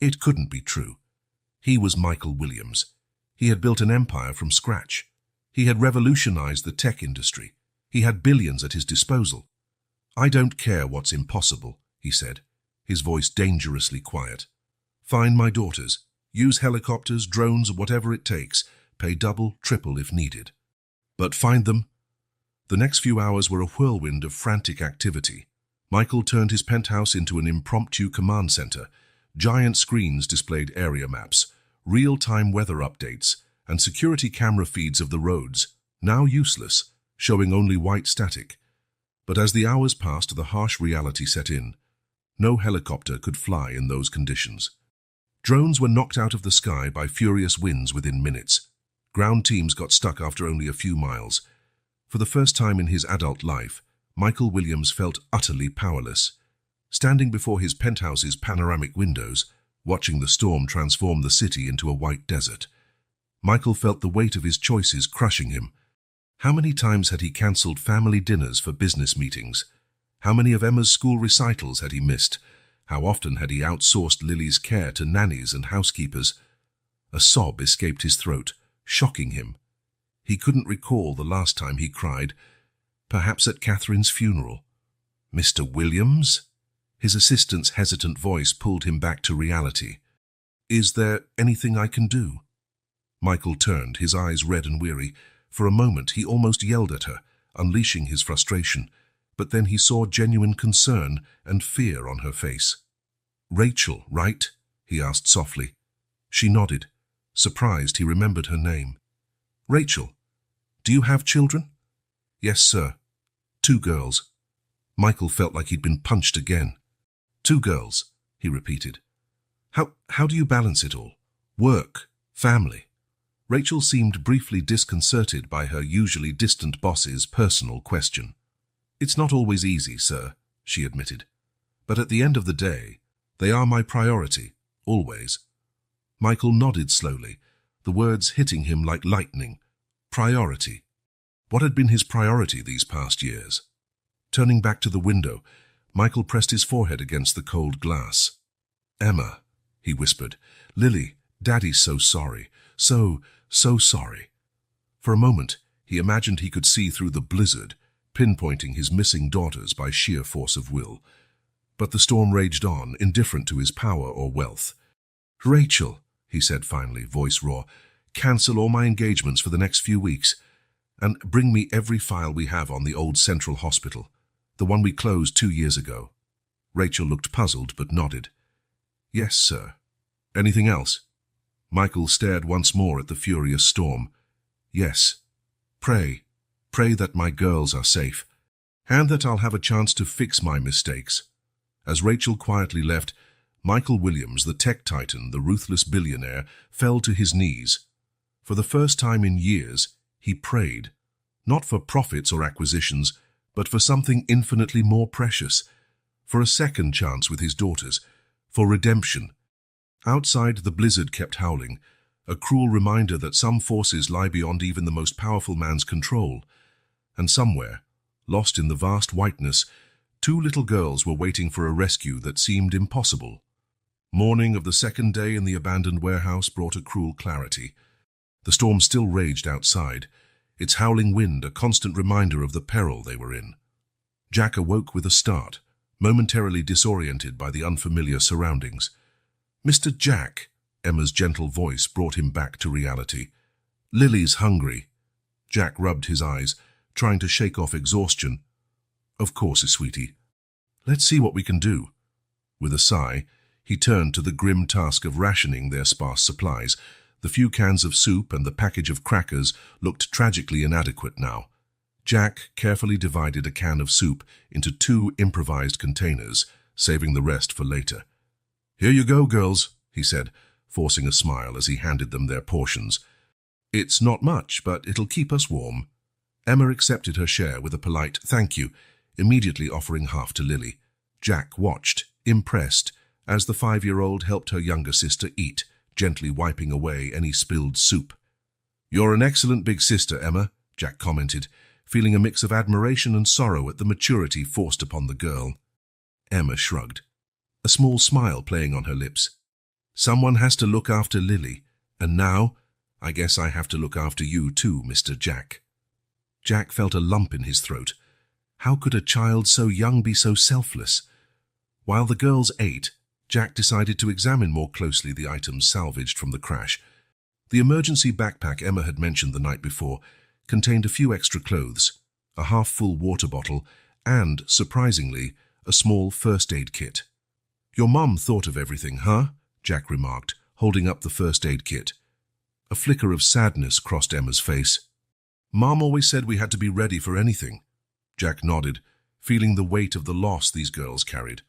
[SPEAKER 2] It couldn't be true. He was Michael Williams. He had built an empire from scratch. He had revolutionized the tech industry. He had billions at his disposal. "I don't care what's impossible," he said, his voice dangerously quiet. "Find my daughters. Use helicopters, drones, whatever it takes. Pay double, triple if needed. But find them." The next few hours were a whirlwind of frantic activity. Michael turned his penthouse into an impromptu command center. Giant screens displayed area maps, real-time weather updates, and security camera feeds of the roads, now useless, showing only white static. But as the hours passed, the harsh reality set in. No helicopter could fly in those conditions. Drones were knocked out of the sky by furious winds within minutes. Ground teams got stuck after only a few miles. For the first time in his adult life, Michael Williams felt utterly powerless. Standing before his penthouse's panoramic windows, watching the storm transform the city into a white desert, Michael felt the weight of his choices crushing him. How many times had he cancelled family dinners for business meetings? How many of Emma's school recitals had he missed? How often had he outsourced Lily's care to nannies and housekeepers? A sob escaped his throat, shocking him. He couldn't recall the last time he cried, perhaps at Catherine's funeral. "Mr. Williams?" His assistant's hesitant voice pulled him back to reality. "Is there anything I can do?" Michael turned, his eyes red and weary. For a moment he almost yelled at her, unleashing his frustration, but then he saw genuine concern and fear on her face. "Rachel, right?" he asked softly. She nodded. Surprised, he remembered her name. "Rachel, do you have children?" "Yes, sir. 2 girls." Michael felt like he'd been punched again. "2 girls," he repeated. How do you balance it all? Work, family?" Rachel seemed briefly disconcerted by her usually distant boss's personal question. "It's not always easy, sir," she admitted. "But at the end of the day, they are my priority, always." Michael nodded slowly, the words hitting him like lightning. Priority. What had been his priority these past years? Turning back to the window, Michael pressed his forehead against the cold glass. "Emma," he whispered. "Lily, Daddy's so sorry. So sorry." For a moment, he imagined he could see through the blizzard, pinpointing his missing daughters by sheer force of will. But the storm raged on, indifferent to his power or wealth. "Rachel," he said finally, voice raw, "cancel all my engagements for the next few weeks, and bring me every file we have on the old Central Hospital, the one we closed 2 years ago." Rachel looked puzzled but nodded. "Yes, sir." "Anything else?" Michael stared once more at the furious storm. "Yes. Pray that my girls are safe, and that I'll have a chance to fix my mistakes." As Rachel quietly left, Michael Williams, the tech titan, the ruthless billionaire, fell to his knees. For the first time in years, he prayed, not for profits or acquisitions, but for something infinitely more precious, for a second chance with his daughters, for redemption. Outside, the blizzard kept howling, a cruel reminder that some forces lie beyond even the most powerful man's control. And somewhere, lost in the vast whiteness, 2 little girls were waiting for a rescue that seemed impossible. Morning of the second day in the abandoned warehouse brought a cruel clarity. The storm still raged outside, its howling wind a constant reminder of the peril they were in. Jack awoke with a start, momentarily disoriented by the unfamiliar surroundings. "Mr. Jack," Emma's gentle voice brought him back to reality. "Lily's hungry." Jack rubbed his eyes, trying to shake off exhaustion. "Of course, sweetie. Let's see what we can do." With a sigh, he turned to the grim task of rationing their sparse supplies. The few cans of soup and the package of crackers looked tragically inadequate now. Jack carefully divided a can of soup into 2 improvised containers, saving the rest for later. "Here you go, girls," he said, forcing a smile as he handed them their portions. "It's not much, but it'll keep us warm." Emma accepted her share with a polite "thank you," immediately offering half to Lily. Jack watched, impressed, as the 5-year-old helped her younger sister eat, gently wiping away any spilled soup. "You're an excellent big sister, Emma," Jack commented, feeling a mix of admiration and sorrow at the maturity forced upon the girl. Emma shrugged, a small smile playing on her lips. "Someone has to look after Lily, and now I guess I have to look after you too, Mr. Jack." Jack felt a lump in his throat. How could a child so young be so selfless? While the girls ate, Jack decided to examine more closely the items salvaged from the crash. The emergency backpack Emma had mentioned the night before contained a few extra clothes, a half-full water bottle, and, surprisingly, a small first aid kit. "Your mum thought of everything, huh?" Jack remarked, holding up the first aid kit. A flicker of sadness crossed Emma's face. "Mom always said we had to be ready for anything." Jack nodded, feeling the weight of the loss these girls carried.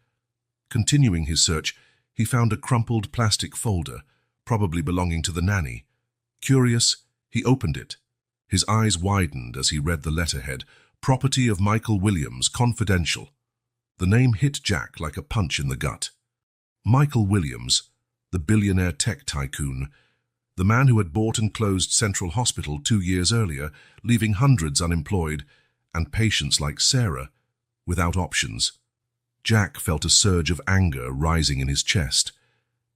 [SPEAKER 2] Continuing his search, he found a crumpled plastic folder, probably belonging to the nanny. Curious, he opened it. His eyes widened as he read the letterhead, "Property of Michael Williams, confidential." The name hit Jack like a punch in the gut. Michael Williams, the billionaire tech tycoon, the man who had bought and closed Central Hospital 2 years earlier, leaving hundreds unemployed, and patients like Sarah without options. Jack felt a surge of anger rising in his chest.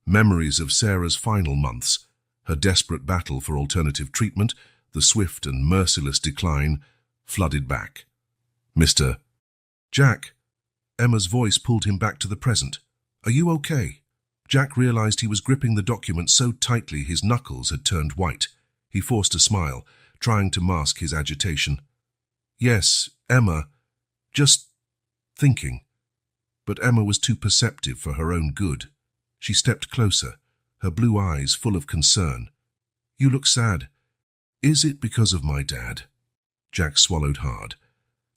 [SPEAKER 2] Memories of Sarah's final months, her desperate battle for alternative treatment, the swift and merciless decline, flooded back. "Mr. Jack," Emma's voice pulled him back to the present. "Are you okay?" Jack realized he was gripping the document so tightly his knuckles had turned white. He forced a smile, trying to mask his agitation. "Yes, Emma. Just thinking." But Emma was too perceptive for her own good. She stepped closer, her blue eyes full of concern. "You look sad. Is it because of my dad?" Jack swallowed hard.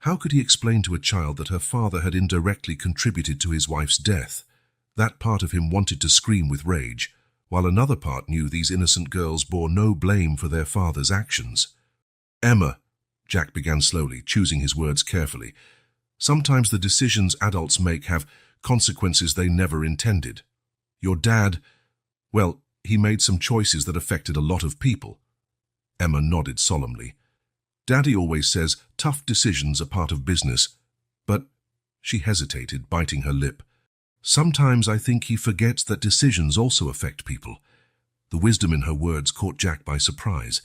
[SPEAKER 2] How could he explain to a child that her father had indirectly contributed to his wife's death? That part of him wanted to scream with rage, while another part knew these innocent girls bore no blame for their father's actions. "Emma," Jack began slowly, choosing his words carefully. "Sometimes the decisions adults make have consequences they never intended. Your dad, well, he made some choices that affected a lot of people." Emma nodded solemnly. "Daddy always says tough decisions are part of business, but—" She hesitated, biting her lip. "Sometimes I think he forgets that decisions also affect people." The wisdom in her words caught Jack by surprise.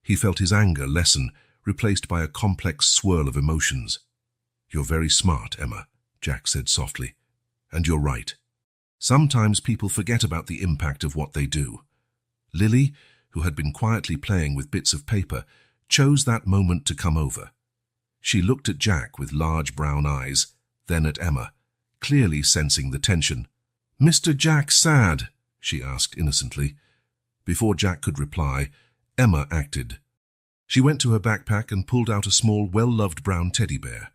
[SPEAKER 2] He felt his anger lessen, replaced by a complex swirl of emotions. "You're very smart, Emma," Jack said softly. "And you're right. Sometimes people forget about the impact of what they do." Lily, who had been quietly playing with bits of paper, chose that moment to come over. She looked at Jack with large brown eyes, then at Emma, clearly sensing the tension. "Mr. Jack sad?" she asked innocently. Before Jack could reply, Emma acted. She went to her backpack and pulled out a small, well-loved brown teddy bear.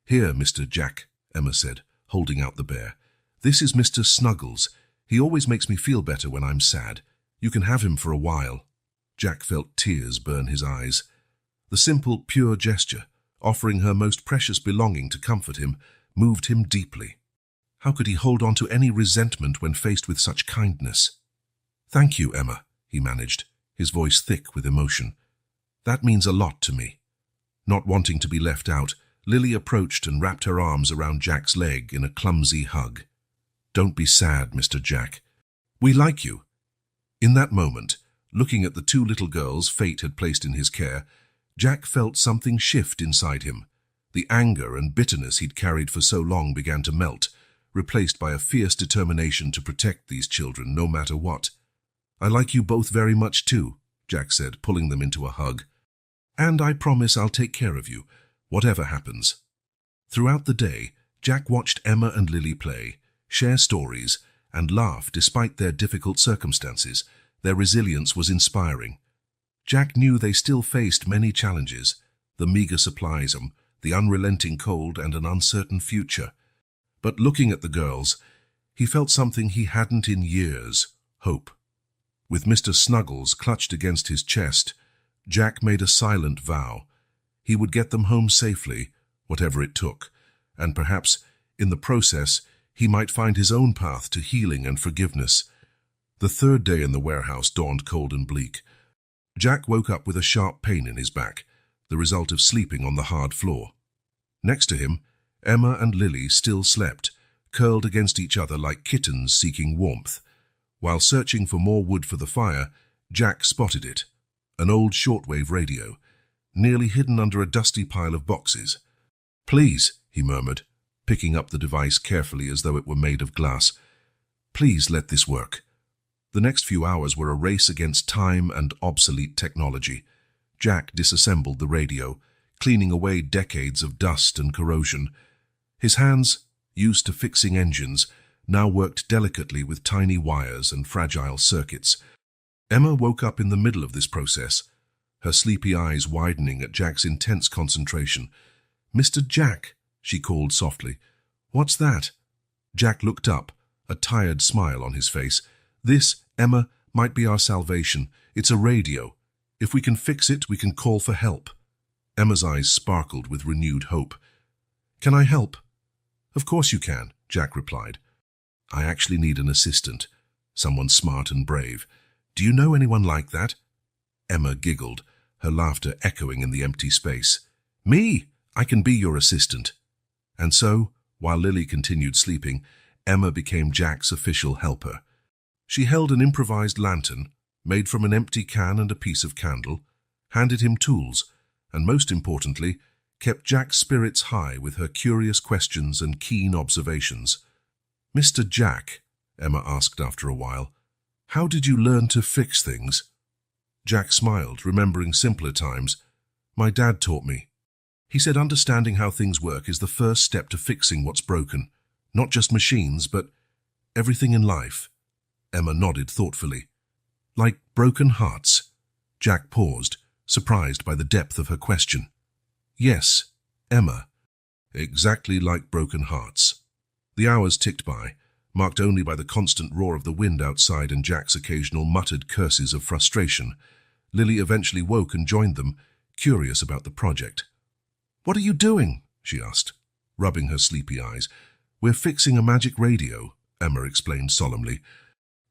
[SPEAKER 2] "Here, Mr. Jack," Emma said, holding out the bear. "This is Mr. Snuggles. He always makes me feel better when I'm sad. You can have him for a while." Jack felt tears burn his eyes. The simple, pure gesture, offering her most precious belonging to comfort him, moved him deeply. How could he hold on to any resentment when faced with such kindness? "Thank you, Emma," he managed, his voice thick with emotion. "That means a lot to me." Not wanting to be left out, Lily approached and wrapped her arms around Jack's leg in a clumsy hug. "Don't be sad, Mr. Jack. We like you." In that moment, looking at the 2 little girls fate had placed in his care, Jack felt something shift inside him. The anger and bitterness he'd carried for so long began to melt, replaced by a fierce determination to protect these children no matter what. "I like you both very much too," Jack said, pulling them into a hug. "And I promise I'll take care of you, whatever happens." Throughout the day, Jack watched Emma and Lily play, share stories, and laugh despite their difficult circumstances. Their resilience was inspiring. Jack knew they still faced many challenges: the meager supplies, the unrelenting cold, and an uncertain future. But looking at the girls, he felt something he hadn't in years: hope. With Mr. Snuggles clutched against his chest, Jack made a silent vow. He would get them home safely, whatever it took, and perhaps, in the process, he might find his own path to healing and forgiveness. The third day in the warehouse dawned cold and bleak. Jack woke up with a sharp pain in his back, the result of sleeping on the hard floor. Next to him, Emma and Lily still slept, curled against each other like kittens seeking warmth. While searching for more wood for the fire, Jack spotted it: an old shortwave radio, nearly hidden under a dusty pile of boxes. "Please," he murmured, picking up the device carefully as though it were made of glass. "Please let this work." The next few hours were a race against time and obsolete technology. Jack disassembled the radio, cleaning away decades of dust and corrosion. His hands, used to fixing engines, now worked delicately with tiny wires and fragile circuits. Emma woke up in the middle of this process, her sleepy eyes widening at Jack's intense concentration. "Mr. Jack," she called softly. "What's that?" Jack looked up, a tired smile on his face. "This, Emma, might be our salvation. It's a radio. If we can fix it, we can call for help." Emma's eyes sparkled with renewed hope. "Can I help?" "Of course you can," Jack replied. "I actually need an assistant, someone smart and brave. Do you know anyone like that?" Emma giggled, her laughter echoing in the empty space. "Me! I can be your assistant." And so, while Lily continued sleeping, Emma became Jack's official helper. She held an improvised lantern, made from an empty can and a piece of candle, handed him tools, and most importantly, kept Jack's spirits high with her curious questions and keen observations. "Mr. Jack," Emma asked after a while, "how did you learn to fix things?" Jack smiled, remembering simpler times. "My dad taught me. He said understanding how things work is the first step to fixing what's broken. Not just machines, but everything in life." Emma nodded thoughtfully. "Like broken hearts?" Jack paused, surprised by the depth of her question. "Yes, Emma. Exactly like broken hearts." The hours ticked by, marked only by the constant roar of the wind outside and Jack's occasional muttered curses of frustration. Lily eventually woke and joined them, curious about the project. "What are you doing?" she asked, rubbing her sleepy eyes. "We're fixing a magic radio," Emma explained solemnly.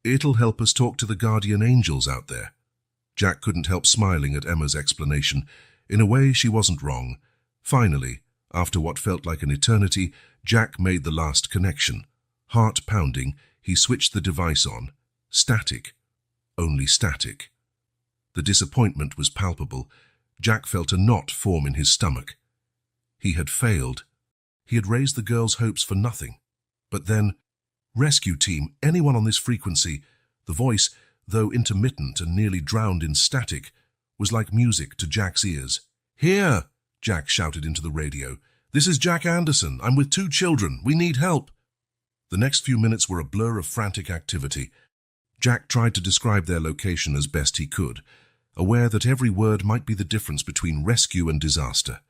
[SPEAKER 2] "It'll help us talk to the guardian angels out there." Jack couldn't help smiling at Emma's explanation. In a way, she wasn't wrong. Finally, after what felt like an eternity, Jack made the last connection. Heart pounding, he switched the device on. Static. Only static. The disappointment was palpable. Jack felt a knot form in his stomach. He had failed. He had raised the girls' hopes for nothing. But then, "Rescue team, anyone on this frequency," the voice, though intermittent and nearly drowned in static, was like music to Jack's ears. "Here!" Jack shouted into the radio. "This is Jack Anderson. I'm with 2 children. We need help." The next few minutes were a blur of frantic activity. Jack tried to describe their location as best he could, aware that every word might be the difference between rescue and disaster.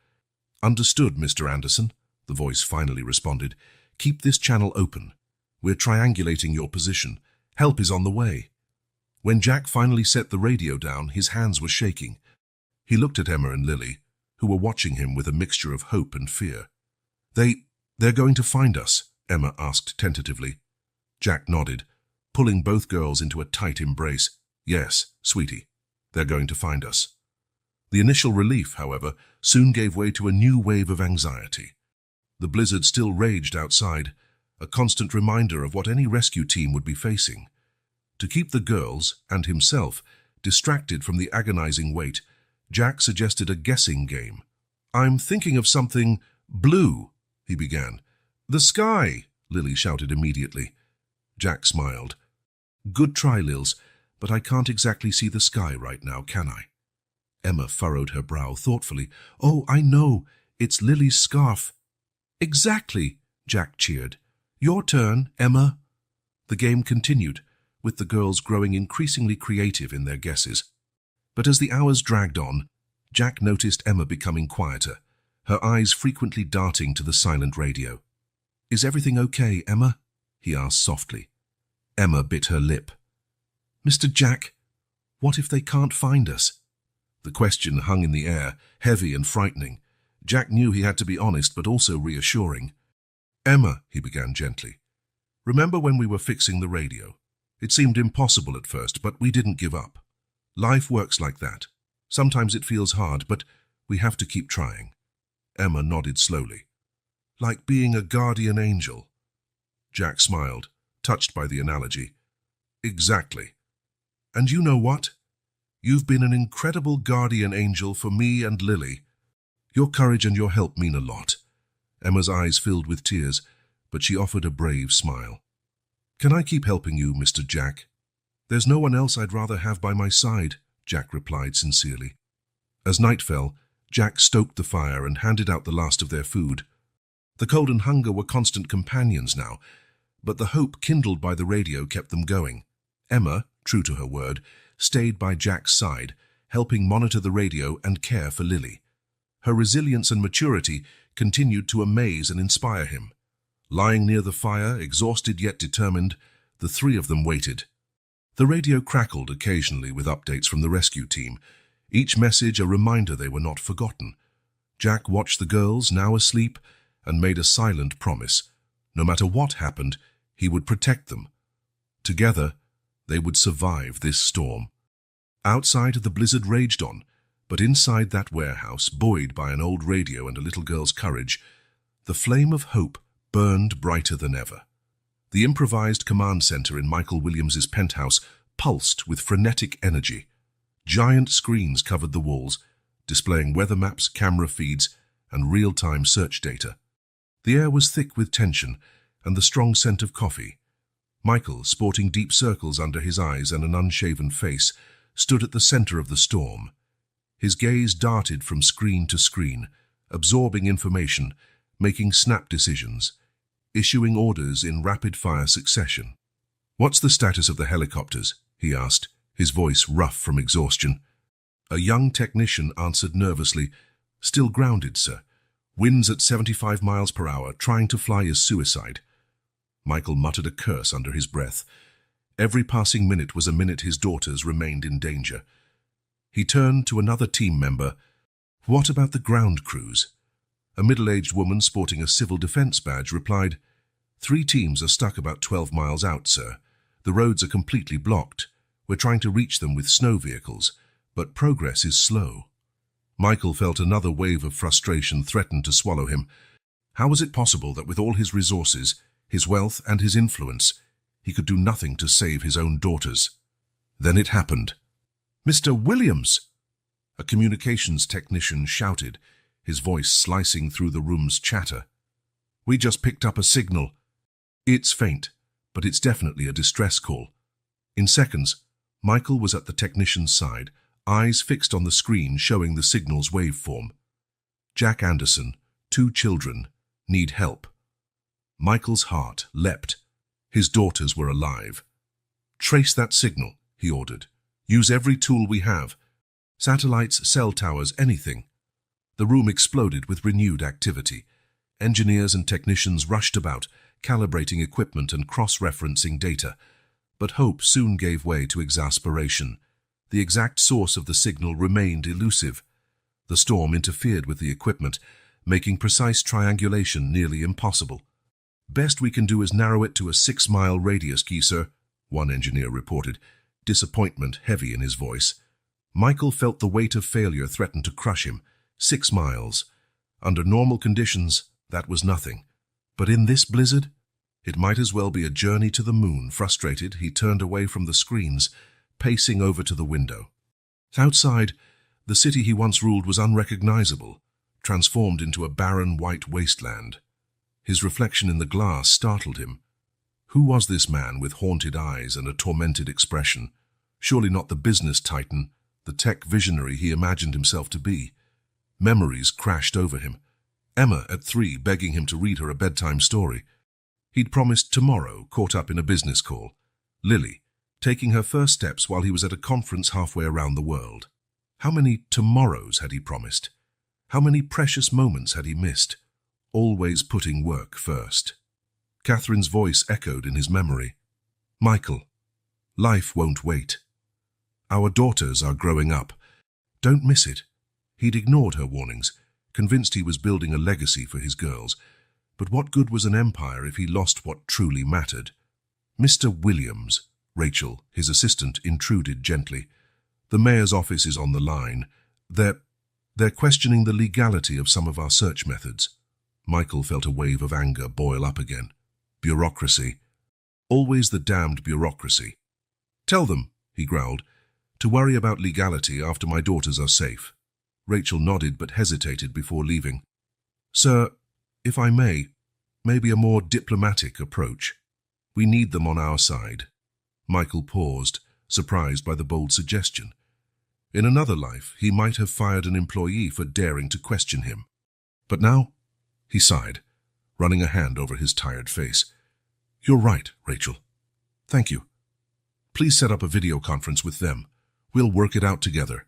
[SPEAKER 2] "Understood, Mr. Anderson," the voice finally responded. "Keep this channel open. We're triangulating your position. Help is on the way." When Jack finally set the radio down, his hands were shaking. He looked at Emma and Lily, who were watching him with a mixture of hope and fear. They're going to find us?" Emma asked tentatively. Jack nodded, pulling both girls into a tight embrace. "Yes, sweetie, they're going to find us." The initial relief, however, soon gave way to a new wave of anxiety. The blizzard still raged outside, a constant reminder of what any rescue team would be facing. To keep the girls, and himself, distracted from the agonizing wait, Jack suggested a guessing game. "I'm thinking of something blue," he began. "The sky," Lily shouted immediately. Jack smiled. Good try, Lils, but I can't exactly see the sky right now, can I? Emma furrowed her brow thoughtfully. Oh, I know. It's Lily's scarf. Exactly, Jack cheered. Your turn, Emma. The game continued, with the girls growing increasingly creative in their guesses. But as the hours dragged on, Jack noticed Emma becoming quieter, her eyes frequently darting to the silent radio. Is everything okay, Emma? He asked softly. Emma bit her lip. Mr. Jack, what if they can't find us? The question hung in the air, heavy and frightening. Jack knew he had to be honest but also reassuring. Emma, he began gently, remember when we were fixing the radio? It seemed impossible at first, but we didn't give up. Life works like that. Sometimes it feels hard, but we have to keep trying. Emma nodded slowly. Like being a guardian angel. Jack smiled, touched by the analogy. Exactly. And you know what? You've been an incredible guardian angel for me and Lily. Your courage and your help mean a lot. Emma's eyes filled with tears, but she offered a brave smile. Can I keep helping you, Mr. Jack? There's no one else I'd rather have by my side, Jack replied sincerely. As night fell, Jack stoked the fire and handed out the last of their food. The cold and hunger were constant companions now, but the hope kindled by the radio kept them going. Emma, true to her word, stayed by Jack's side, helping monitor the radio and care for Lily. Her resilience and maturity continued to amaze and inspire him. Lying near the fire, exhausted yet determined, the three of them waited. The radio crackled occasionally with updates from the rescue team, each message a reminder they were not forgotten. Jack watched the girls, now asleep, and made a silent promise. No matter what happened, he would protect them. Together, they would survive this storm. Outside, the blizzard raged on, but inside that warehouse, buoyed by an old radio and a little girl's courage, the flame of hope burned brighter than ever. The improvised command center in Michael Williams's penthouse pulsed with frenetic energy. Giant screens covered the walls, displaying weather maps, camera feeds, and real-time search data. The air was thick with tension and the strong scent of coffee. Michael, sporting deep circles under his eyes and an unshaven face, stood at the center of the storm. His gaze darted from screen to screen, absorbing information, making snap decisions, issuing orders in rapid-fire succession. "What's the status of the helicopters?" he asked, his voice rough from exhaustion. A young technician answered nervously, "Still grounded, sir. Winds at 75 miles per hour, trying to fly is suicide." Michael muttered a curse under his breath. Every passing minute was a minute his daughters remained in danger. He turned to another team member. "What about the ground crews?" A middle-aged woman sporting a civil defense badge replied, "3 teams are stuck about 12 miles out, sir. The roads are completely blocked. We're trying to reach them with snow vehicles, but progress is slow." Michael felt another wave of frustration threaten to swallow him. How was it possible that with all his resources, his wealth and his influence, he could do nothing to save his own daughters? Then it happened. "Mr. Williams!" A communications technician shouted, his voice slicing through the room's chatter. "We just picked up a signal. It's faint, but it's definitely a distress call." In seconds, Michael was at the technician's side, eyes fixed on the screen showing the signal's waveform. "Jack Anderson, 2 children, need help." Michael's heart leapt. His daughters were alive. "Trace that signal," he ordered. "Use every tool we have. Satellites, cell towers, anything." The room exploded with renewed activity. Engineers and technicians rushed about, calibrating equipment and cross-referencing data. But hope soon gave way to exasperation. The exact source of the signal remained elusive. The storm interfered with the equipment, making precise triangulation nearly impossible. "Best we can do is narrow it to a 6-mile radius, sir," one engineer reported, disappointment heavy in his voice. Michael felt the weight of failure threaten to crush him. 6 miles. Under normal conditions, that was nothing. But in this blizzard, it might as well be a journey to the moon. Frustrated, he turned away from the screens, pacing over to the window. Outside, the city he once ruled was unrecognizable, transformed into a barren white wasteland. His reflection in the glass startled him. Who was this man with haunted eyes and a tormented expression? Surely not the business titan, the tech visionary he imagined himself to be. Memories crashed over him. Emma at 3 begging him to read her a bedtime story. He'd promised tomorrow, caught up in a business call. Lily, taking her first steps while he was at a conference halfway around the world. How many tomorrows had he promised? How many precious moments had he missed? Always putting work first. Catherine's voice echoed in his memory. Michael, life won't wait. Our daughters are growing up. Don't miss it. He'd ignored her warnings, convinced he was building a legacy for his girls. But what good was an empire if he lost what truly mattered? Mr. Williams, Rachel, his assistant, intruded gently. The mayor's office is on the line. They're questioning the legality of some of our search methods. Michael felt a wave of anger boil up again. Bureaucracy. Always the damned bureaucracy. Tell them, he growled, to worry about legality after my daughters are safe. Rachel nodded but hesitated before leaving. Sir, if I may, maybe a more diplomatic approach. We need them on our side. Michael paused, surprised by the bold suggestion. In another life, he might have fired an employee for daring to question him. But now, he sighed, running a hand over his tired face. You're right, Rachel. Thank you. Please set up a video conference with them. We'll work it out together.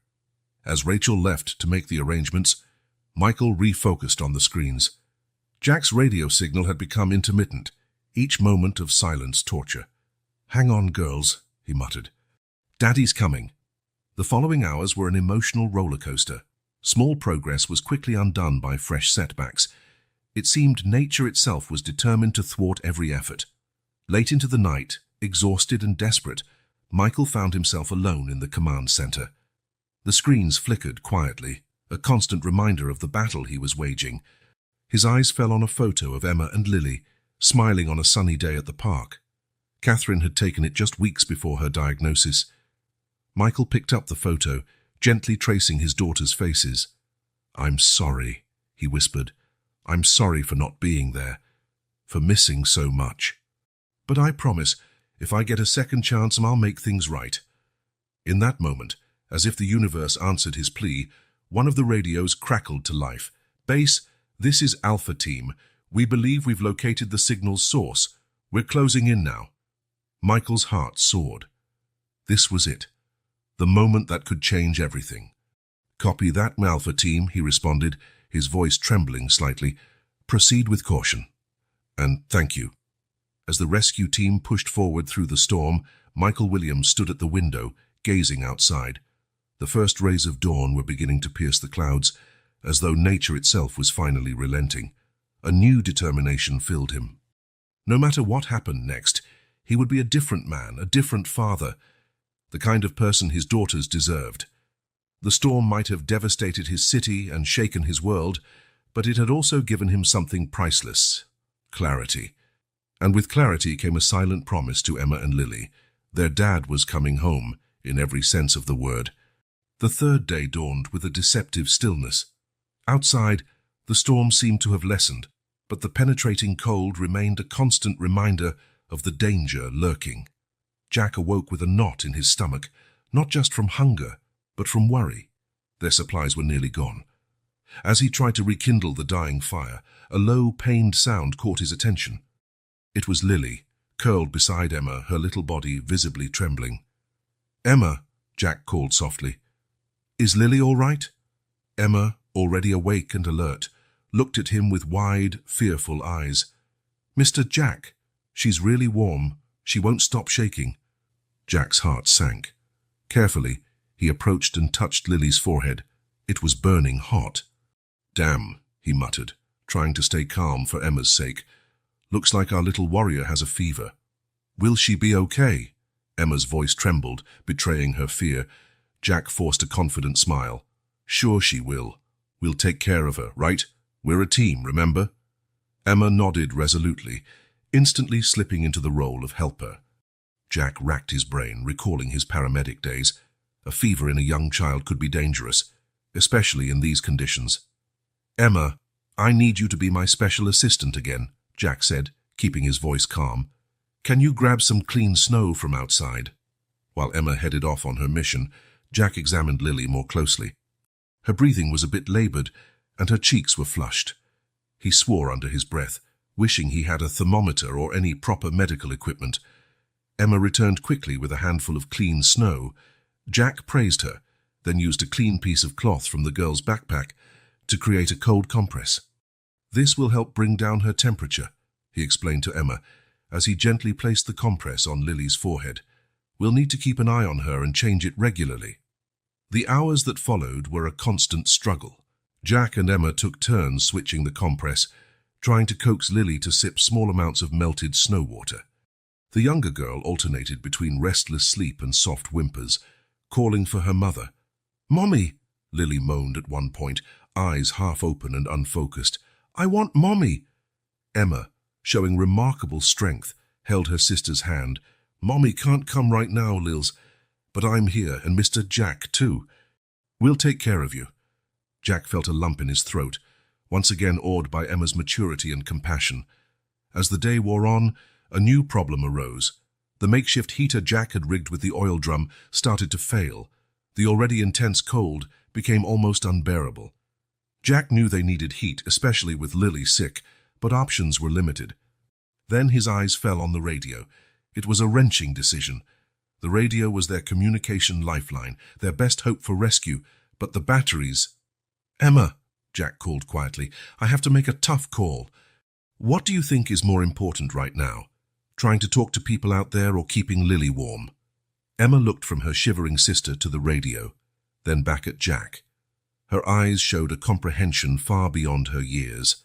[SPEAKER 2] As Rachel left to make the arrangements, Michael refocused on the screens. Jack's radio signal had become intermittent, each moment of silence torture. Hang on, girls, he muttered. Daddy's coming. The following hours were an emotional roller coaster. Small progress was quickly undone by fresh setbacks. It seemed nature itself was determined to thwart every effort. Late into the night, exhausted and desperate, Michael found himself alone in the command center. The screens flickered quietly, a constant reminder of the battle he was waging. His eyes fell on a photo of Emma and Lily, smiling on a sunny day at the park. Catherine had taken it just weeks before her diagnosis. Michael picked up the photo, gently tracing his daughters' faces. I'm sorry, he whispered. I'm sorry for not being there, for missing so much. But I promise, if I get a second chance, I'll make things right. In that moment, as if the universe answered his plea, one of the radios crackled to life. Base, this is Alpha Team. We believe we've located the signal's source. We're closing in now. Michael's heart soared. This was it. The moment that could change everything. Copy that, Alpha Team, he responded, his voice trembling slightly. Proceed with caution. And thank you. As the rescue team pushed forward through the storm, Michael Williams stood at the window, gazing outside. The first rays of dawn were beginning to pierce the clouds, as though nature itself was finally relenting. A new determination filled him. No matter what happened next, he would be a different man, a different father, the kind of person his daughters deserved. The storm might have devastated his city and shaken his world, but it had also given him something priceless: clarity. And with clarity came a silent promise to Emma and Lily. Their dad was coming home, in every sense of the word. The third day dawned with a deceptive stillness. Outside, the storm seemed to have lessened, but the penetrating cold remained a constant reminder of the danger lurking. Jack awoke with a knot in his stomach, not just from hunger, but from worry. Their supplies were nearly gone. As he tried to rekindle the dying fire, a low, pained sound caught his attention. It was Lily, curled beside Emma, her little body visibly trembling. Emma, Jack called softly. Is Lily all right? Emma, already awake and alert, looked at him with wide, fearful eyes. Mr. Jack, she's really warm. She won't stop shaking. Jack's heart sank. Carefully, he approached and touched Lily's forehead. It was burning hot. Damn, he muttered, trying to stay calm for Emma's sake. Looks like our little warrior has a fever. Will she be okay? Emma's voice trembled, betraying her fear. Jack forced a confident smile. Sure she will. We'll take care of her, right? We're a team, remember? Emma nodded resolutely, instantly slipping into the role of helper. Jack racked his brain, recalling his paramedic days. A fever in a young child could be dangerous, especially in these conditions. Emma, I need you to be my special assistant again, Jack said, keeping his voice calm. "Can you grab some clean snow from outside?" While Emma headed off on her mission, Jack examined Lily more closely. Her breathing was a bit labored, and her cheeks were flushed. He swore under his breath, wishing he had a thermometer or any proper medical equipment. Emma returned quickly with a handful of clean snow. Jack praised her, then used a clean piece of cloth from the girl's backpack to create a cold compress. "This will help bring down her temperature," he explained to Emma, as he gently placed the compress on Lily's forehead. "We'll need to keep an eye on her and change it regularly." The hours that followed were a constant struggle. Jack and Emma took turns switching the compress, trying to coax Lily to sip small amounts of melted snow water. The younger girl alternated between restless sleep and soft whimpers, calling for her mother. "Mommy," Lily moaned at one point, eyes half open and unfocused. "I want Mommy." Emma, showing remarkable strength, held her sister's hand. "Mommy can't come right now, Lils, but I'm here, and Mr. Jack too. We'll take care of you." Jack felt a lump in his throat, once again awed by Emma's maturity and compassion. As the day wore on, a new problem arose. The makeshift heater Jack had rigged with the oil drum started to fail. The already intense cold became almost unbearable. Jack knew they needed heat, especially with Lily sick, but options were limited. Then his eyes fell on the radio. It was a wrenching decision. The radio was their communication lifeline, their best hope for rescue, but the batteries... "Emma," Jack called quietly, "I have to make a tough call. What do you think is more important right now? Trying to talk to people out there or keeping Lily warm?" Emma looked from her shivering sister to the radio, then back at Jack. Her eyes showed a comprehension far beyond her years.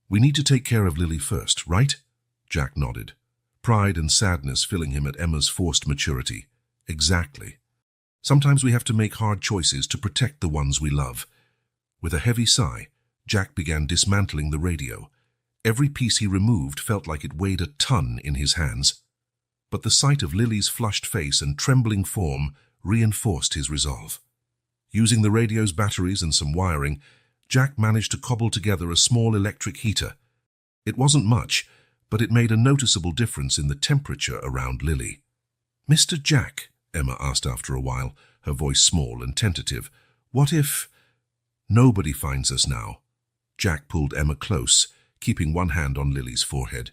[SPEAKER 2] "We need to take care of Lily first, right?" Jack nodded, pride and sadness filling him at Emma's forced maturity. "Exactly. Sometimes we have to make hard choices to protect the ones we love." With a heavy sigh, Jack began dismantling the radio. Every piece he removed felt like it weighed a ton in his hands. But the sight of Lily's flushed face and trembling form reinforced his resolve. Using the radio's batteries and some wiring, Jack managed to cobble together a small electric heater. It wasn't much, but it made a noticeable difference in the temperature around Lily. "Mr. Jack," Emma asked after a while, her voice small and tentative, "what if—" "Nobody finds us now." Jack pulled Emma close, keeping one hand on Lily's forehead.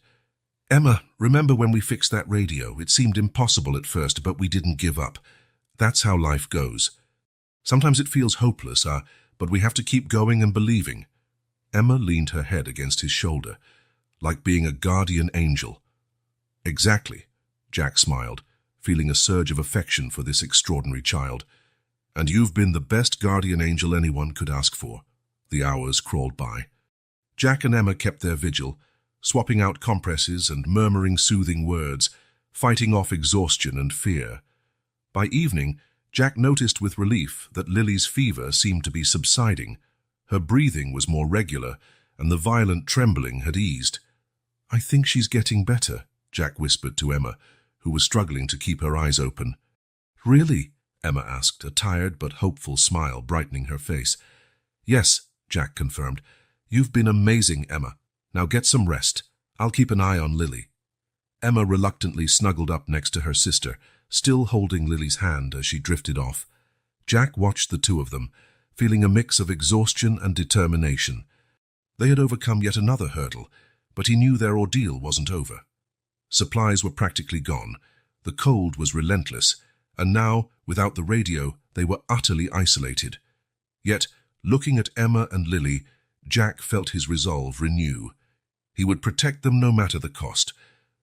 [SPEAKER 2] "Emma, remember when we fixed that radio? It seemed impossible at first, but we didn't give up. That's how life goes. Sometimes it feels hopeless, but we have to keep going and believing." Emma leaned her head against his shoulder, like being a guardian angel. "Exactly," Jack smiled, feeling a surge of affection for this extraordinary child. "And you've been the best guardian angel anyone could ask for." The hours crawled by. Jack and Emma kept their vigil, swapping out compresses and murmuring soothing words, fighting off exhaustion and fear. By evening, Jack noticed with relief that Lily's fever seemed to be subsiding. Her breathing was more regular, and the violent trembling had eased. "I think she's getting better," Jack whispered to Emma, who was struggling to keep her eyes open. "Really?" Emma asked, a tired but hopeful smile brightening her face. "Yes," Jack confirmed. "You've been amazing, Emma. Now get some rest. I'll keep an eye on Lily." Emma reluctantly snuggled up next to her sister, still holding Lily's hand as she drifted off. Jack watched the two of them, feeling a mix of exhaustion and determination. They had overcome yet another hurdle, but he knew their ordeal wasn't over. Supplies were practically gone, the cold was relentless, and now, without the radio, they were utterly isolated. Yet, looking at Emma and Lily, Jack felt his resolve renew. He would protect them no matter the cost.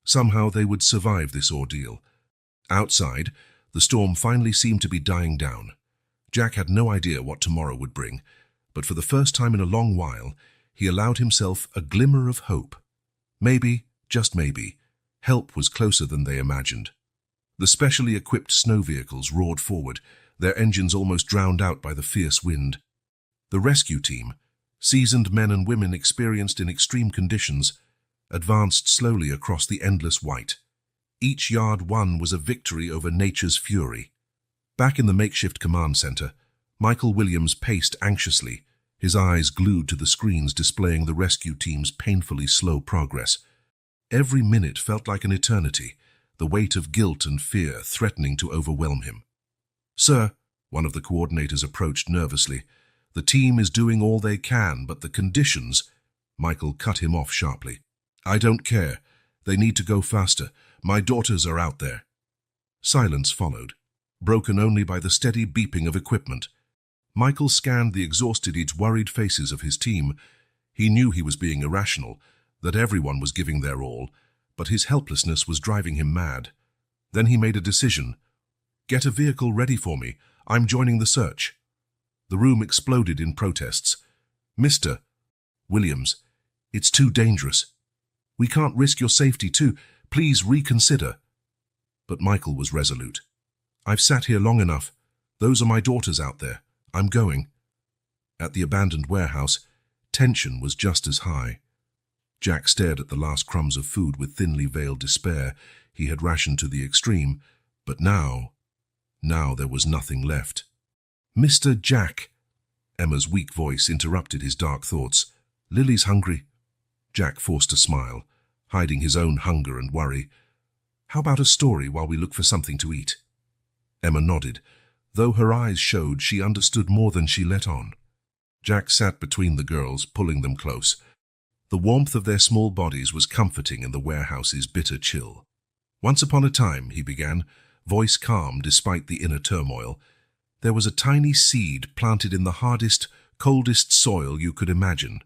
[SPEAKER 2] Somehow they would survive this ordeal. Outside, the storm finally seemed to be dying down. Jack had no idea what tomorrow would bring, but for the first time in a long while, he allowed himself a glimmer of hope. Maybe, just maybe, help was closer than they imagined. The specially equipped snow vehicles roared forward, their engines almost drowned out by the fierce wind. The rescue team, seasoned men and women experienced in extreme conditions, advanced slowly across the endless white. Each yard won was a victory over nature's fury. Back in the makeshift command center, Michael Williams paced anxiously, his eyes glued to the screens displaying the rescue team's painfully slow progress. Every minute felt like an eternity, the weight of guilt and fear threatening to overwhelm him. "Sir," one of the coordinators approached nervously, "the team is doing all they can, but the conditions—" Michael cut him off sharply. "I don't care. They need to go faster. My daughters are out there." Silence followed, broken only by the steady beeping of equipment. Michael scanned the exhausted yet worried faces of his team. He knew he was being irrational, that everyone was giving their all, but his helplessness was driving him mad. Then he made a decision. "Get a vehicle ready for me. I'm joining the search." The room exploded in protests. "Mr. Williams, it's too dangerous. We can't risk your safety too. Please reconsider." But Michael was resolute. "I've sat here long enough. Those are my daughters out there. I'm going." At the abandoned warehouse, tension was just as high. Jack stared at the last crumbs of food with thinly veiled despair. He had rationed to the extreme, but now there was nothing left. "Mr. Jack," Emma's weak voice interrupted his dark thoughts. "Lily's hungry." Jack forced a smile, hiding his own hunger and worry. "How about a story while we look for something to eat?" Emma nodded, though her eyes showed she understood more than she let on. Jack sat between the girls, pulling them close. The warmth of their small bodies was comforting in the warehouse's bitter chill. "Once upon a time," he began, voice calm despite the inner turmoil, "there was a tiny seed planted in the hardest, coldest soil you could imagine."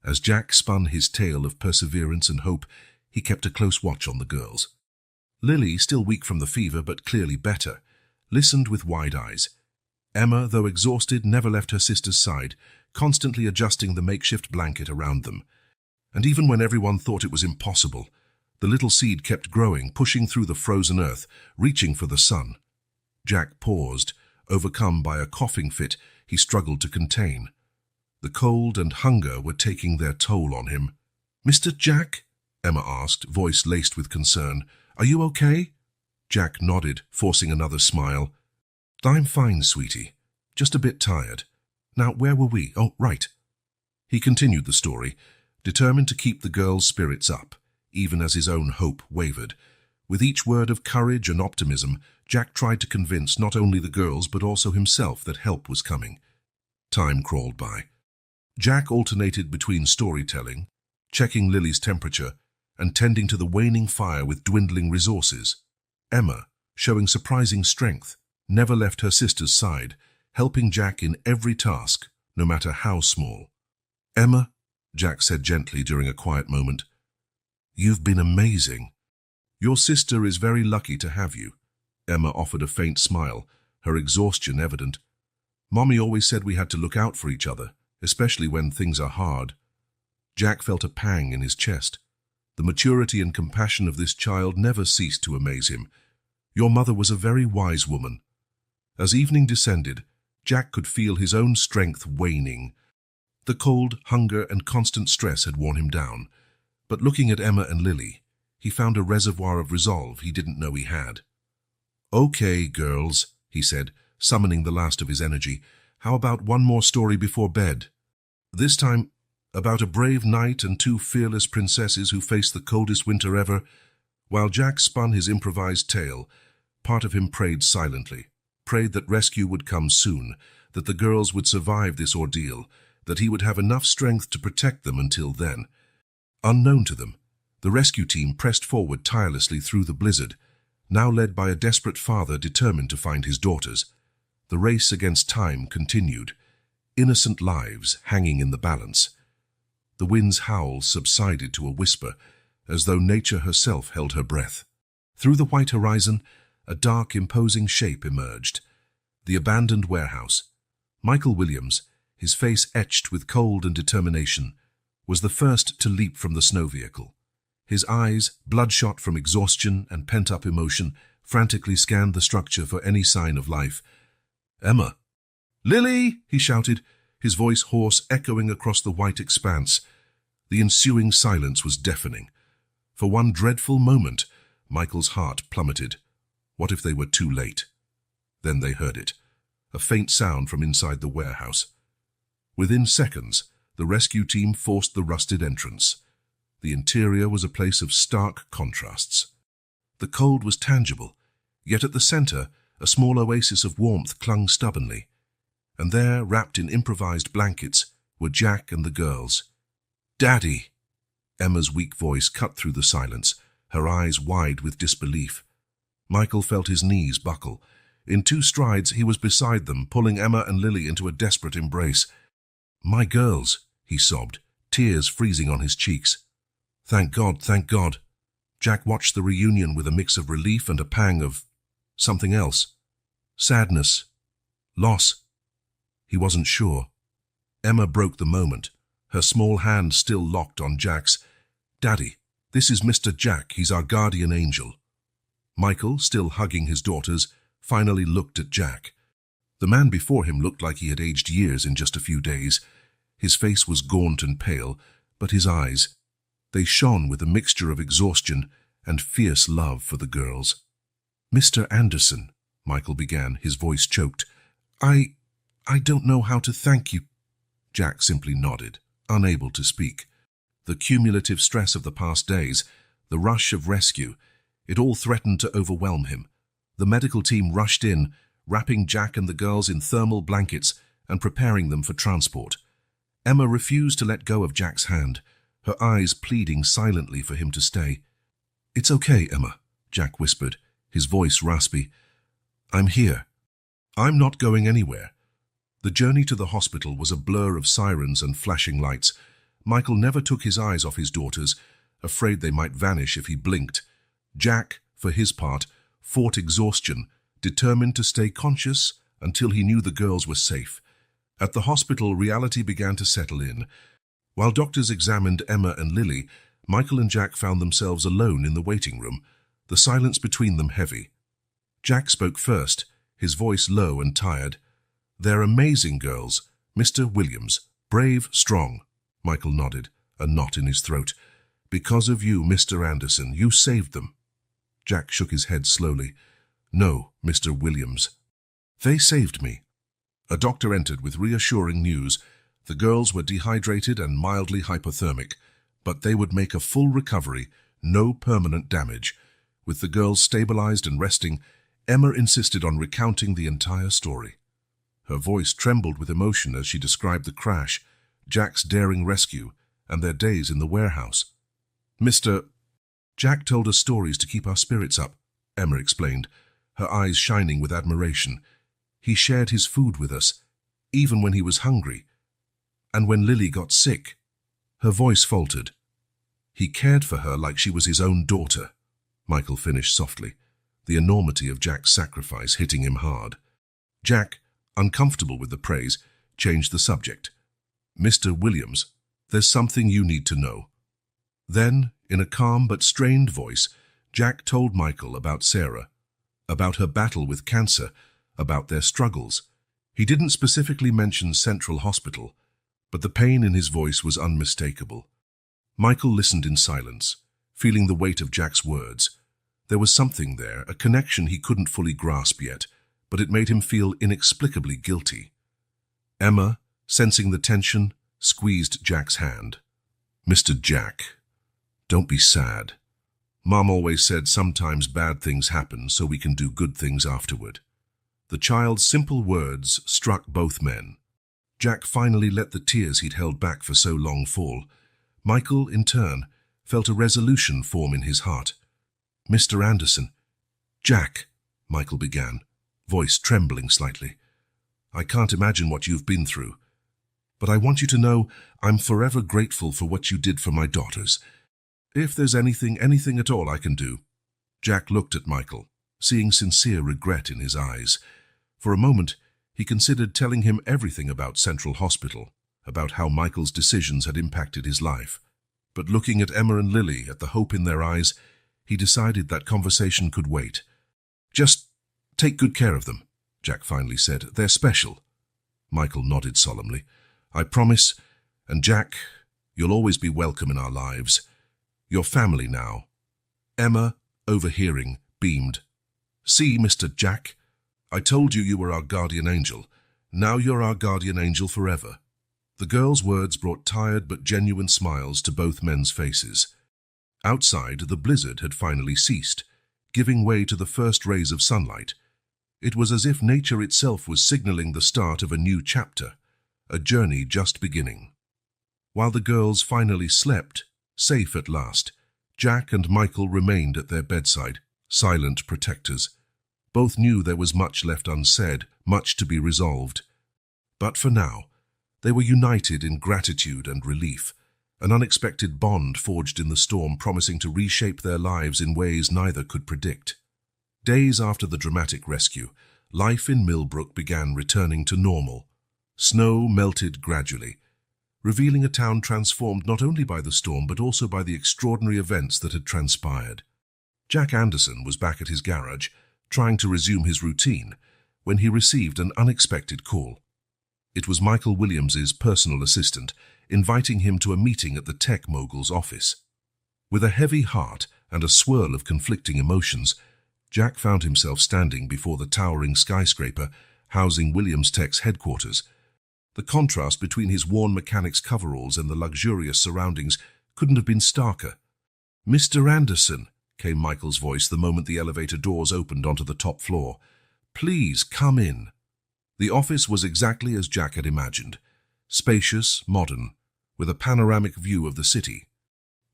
[SPEAKER 2] As Jack spun his tale of perseverance and hope, he kept a close watch on the girls. Lily, still weak from the fever but clearly better, listened with wide eyes. Emma, though exhausted, never left her sister's side, constantly adjusting the makeshift blanket around them. And even when everyone thought it was impossible, the little seed kept growing, pushing through the frozen earth, reaching for the sun. Jack paused, overcome by a coughing fit he struggled to contain. The cold and hunger were taking their toll on him. "Mr. Jack?" Emma asked, voice laced with concern. "Are you okay?" Jack nodded, forcing another smile. "I'm fine, sweetie. Just a bit tired. Now, where were we? Oh, right." He continued the story, determined to keep the girls' spirits up, even as his own hope wavered. With each word of courage and optimism, Jack tried to convince not only the girls but also himself that help was coming. Time crawled by. Jack alternated between storytelling, checking Lily's temperature, and tending to the waning fire with dwindling resources. Emma, showing surprising strength, never left her sister's side, helping Jack in every task, no matter how small. "Emma," Jack said gently during a quiet moment, "you've been amazing. Your sister is very lucky to have you." Emma offered a faint smile, her exhaustion evident. "Mommy always said we had to look out for each other, especially when things are hard." Jack felt a pang in his chest. The maturity and compassion of this child never ceased to amaze him. "Your mother was a very wise woman." As evening descended, Jack could feel his own strength waning. The cold, hunger, and constant stress had worn him down. But looking at Emma and Lily, he found a reservoir of resolve he didn't know he had. "Okay, girls," he said, summoning the last of his energy. "How about one more story before bed? This time, about a brave knight and two fearless princesses who faced the coldest winter ever." While Jack spun his improvised tale, part of him prayed silently, prayed that rescue would come soon, that the girls would survive this ordeal, that he would have enough strength to protect them until then. Unknown to them, the rescue team pressed forward tirelessly through the blizzard, now led by a desperate father determined to find his daughters. The race against time continued, innocent lives hanging in the balance. The wind's howls subsided to a whisper, as though nature herself held her breath. Through the white horizon, a dark, imposing shape emerged. The abandoned warehouse. Michael Williams, his face etched with cold and determination, was the first to leap from the snow vehicle. His eyes, bloodshot from exhaustion and pent-up emotion, frantically scanned the structure for any sign of life. "Emma!" "Lily!" he shouted, his voice hoarse, echoing across the white expanse. The ensuing silence was deafening. For one dreadful moment, Michael's heart plummeted. What if they were too late? Then they heard it, a faint sound from inside the warehouse. Within seconds, the rescue team forced the rusted entrance. The interior was a place of stark contrasts. The cold was tangible, yet at the center, a small oasis of warmth clung stubbornly. And there, wrapped in improvised blankets, were Jack and the girls. "Daddy!" Emma's weak voice cut through the silence, her eyes wide with disbelief. Michael felt his knees buckle. In 2 strides, he was beside them, pulling Emma and Lily into a desperate embrace. "My girls," he sobbed, tears freezing on his cheeks. "Thank God, thank God." Jack watched the reunion with a mix of relief and a pang of something else. Sadness. Loss. He wasn't sure. Emma broke the moment, her small hand still locked on Jack's. "Daddy, this is Mr. Jack. He's our guardian angel." Michael, still hugging his daughters, finally looked at Jack. The man before him looked like he had aged years in just a few days. His face was gaunt and pale, but his eyes, they shone with a mixture of exhaustion and fierce love for the girls. "Mr. Anderson," Michael began, his voice choked. I don't know how to thank you." Jack simply nodded, unable to speak. The cumulative stress of the past days, the rush of rescue, it all threatened to overwhelm him. The medical team rushed in, wrapping Jack and the girls in thermal blankets and preparing them for transport. Emma refused to let go of Jack's hand, her eyes pleading silently for him to stay. "It's okay, Emma," Jack whispered, his voice raspy. "I'm here. I'm not going anywhere." The journey to the hospital was a blur of sirens and flashing lights. Michael never took his eyes off his daughters, afraid they might vanish if he blinked. Jack, for his part, fought exhaustion, determined to stay conscious until he knew the girls were safe. At the hospital, reality began to settle in. While doctors examined Emma and Lily, Michael and Jack found themselves alone in the waiting room, the silence between them heavy. Jack spoke first, his voice low and tired. "They're amazing girls, Mr. Williams, brave, strong." Michael nodded, a knot in his throat. "Because of you, Mr. Anderson, you saved them." Jack shook his head slowly. "No, Mr. Williams. They saved me." A doctor entered with reassuring news. The girls were dehydrated and mildly hypothermic, but they would make a full recovery, no permanent damage. With the girls stabilized and resting, Emma insisted on recounting the entire story. Her voice trembled with emotion as she described the crash, Jack's daring rescue, and their days in the warehouse. "Mr. Jack told us stories to keep our spirits up," Emma explained, her eyes shining with admiration. "He shared his food with us, even when he was hungry. And when Lily got sick," her voice faltered. "He cared for her like she was his own daughter," Michael finished softly, the enormity of Jack's sacrifice hitting him hard. Jack, uncomfortable with the praise, changed the subject. "Mr. Williams, there's something you need to know." Then, in a calm but strained voice, Jack told Michael about Sarah, about her battle with cancer, about their struggles. He didn't specifically mention Central Hospital, but the pain in his voice was unmistakable. Michael listened in silence, feeling the weight of Jack's words. There was something there, a connection he couldn't fully grasp yet, but it made him feel inexplicably guilty. Emma, sensing the tension, squeezed Jack's hand. "Mr. Jack, don't be sad. Mom always said sometimes bad things happen so we can do good things afterward." The child's simple words struck both men. Jack finally let the tears he'd held back for so long fall. Michael, in turn, felt a resolution form in his heart. "Mr. Anderson." "Jack," Michael began, voice trembling slightly. "I can't imagine what you've been through. But I want you to know I'm forever grateful for what you did for my daughters. If there's anything at all I can do." Jack looked at Michael, seeing sincere regret in his eyes. For a moment, he considered telling him everything about Central Hospital, about how Michael's decisions had impacted his life. But looking at Emma and Lily, at the hope in their eyes, he decided that conversation could wait. "Just take good care of them," Jack finally said. "They're special." Michael nodded solemnly. "I promise, and Jack, you'll always be welcome in our lives. You're family now." Emma, overhearing, beamed. "See, Mr. Jack, I told you you were our guardian angel. Now you're our guardian angel forever." The girl's words brought tired but genuine smiles to both men's faces. Outside, the blizzard had finally ceased, giving way to the first rays of sunlight. It was as if nature itself was signaling the start of a new chapter, a journey just beginning. While the girls finally slept, safe at last, Jack and Michael remained at their bedside, silent protectors. Both knew there was much left unsaid, much to be resolved. But for now, they were united in gratitude and relief, an unexpected bond forged in the storm promising to reshape their lives in ways neither could predict. Days after the dramatic rescue, life in Millbrook began returning to normal. Snow melted gradually, revealing a town transformed not only by the storm but also by the extraordinary events that had transpired. Jack Anderson was back at his garage, trying to resume his routine, when he received an unexpected call. It was Michael Williams's personal assistant, inviting him to a meeting at the tech mogul's office. With a heavy heart and a swirl of conflicting emotions, Jack found himself standing before the towering skyscraper housing Williams Tech's headquarters. The contrast between his worn mechanic's coveralls and the luxurious surroundings couldn't have been starker. "Mr. Anderson," came Michael's voice the moment the elevator doors opened onto the top floor. "Please come in." The office was exactly as Jack had imagined, spacious, modern, with a panoramic view of the city.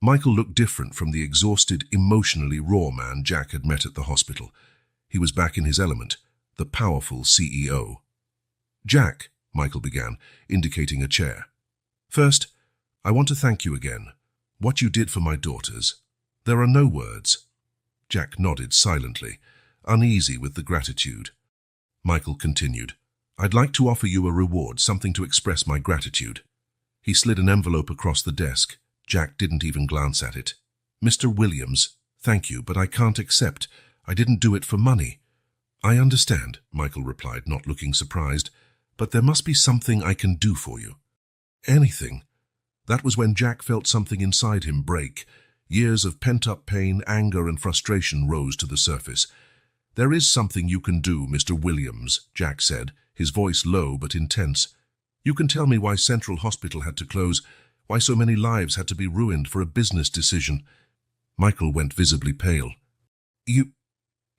[SPEAKER 2] Michael looked different from the exhausted, emotionally raw man Jack had met at the hospital. He was back in his element, the powerful CEO. "Jack," Michael began, indicating a chair. "First, I want to thank you again. What you did for my daughters. There are no words." Jack nodded silently, uneasy with the gratitude. Michael continued, "I'd like to offer you a reward, something to express my gratitude." He slid an envelope across the desk. Jack didn't even glance at it. "Mr. Williams, thank you, but I can't accept. I didn't do it for money." "I understand," Michael replied, not looking surprised, "but there must be something I can do for you." "Anything." That was when Jack felt something inside him break. Years of pent-up pain, anger, and frustration rose to the surface. "There is something you can do, Mr. Williams," Jack said, his voice low but intense. "You can tell me why Central Hospital had to close, why so many lives had to be ruined for a business decision." Michael went visibly pale. You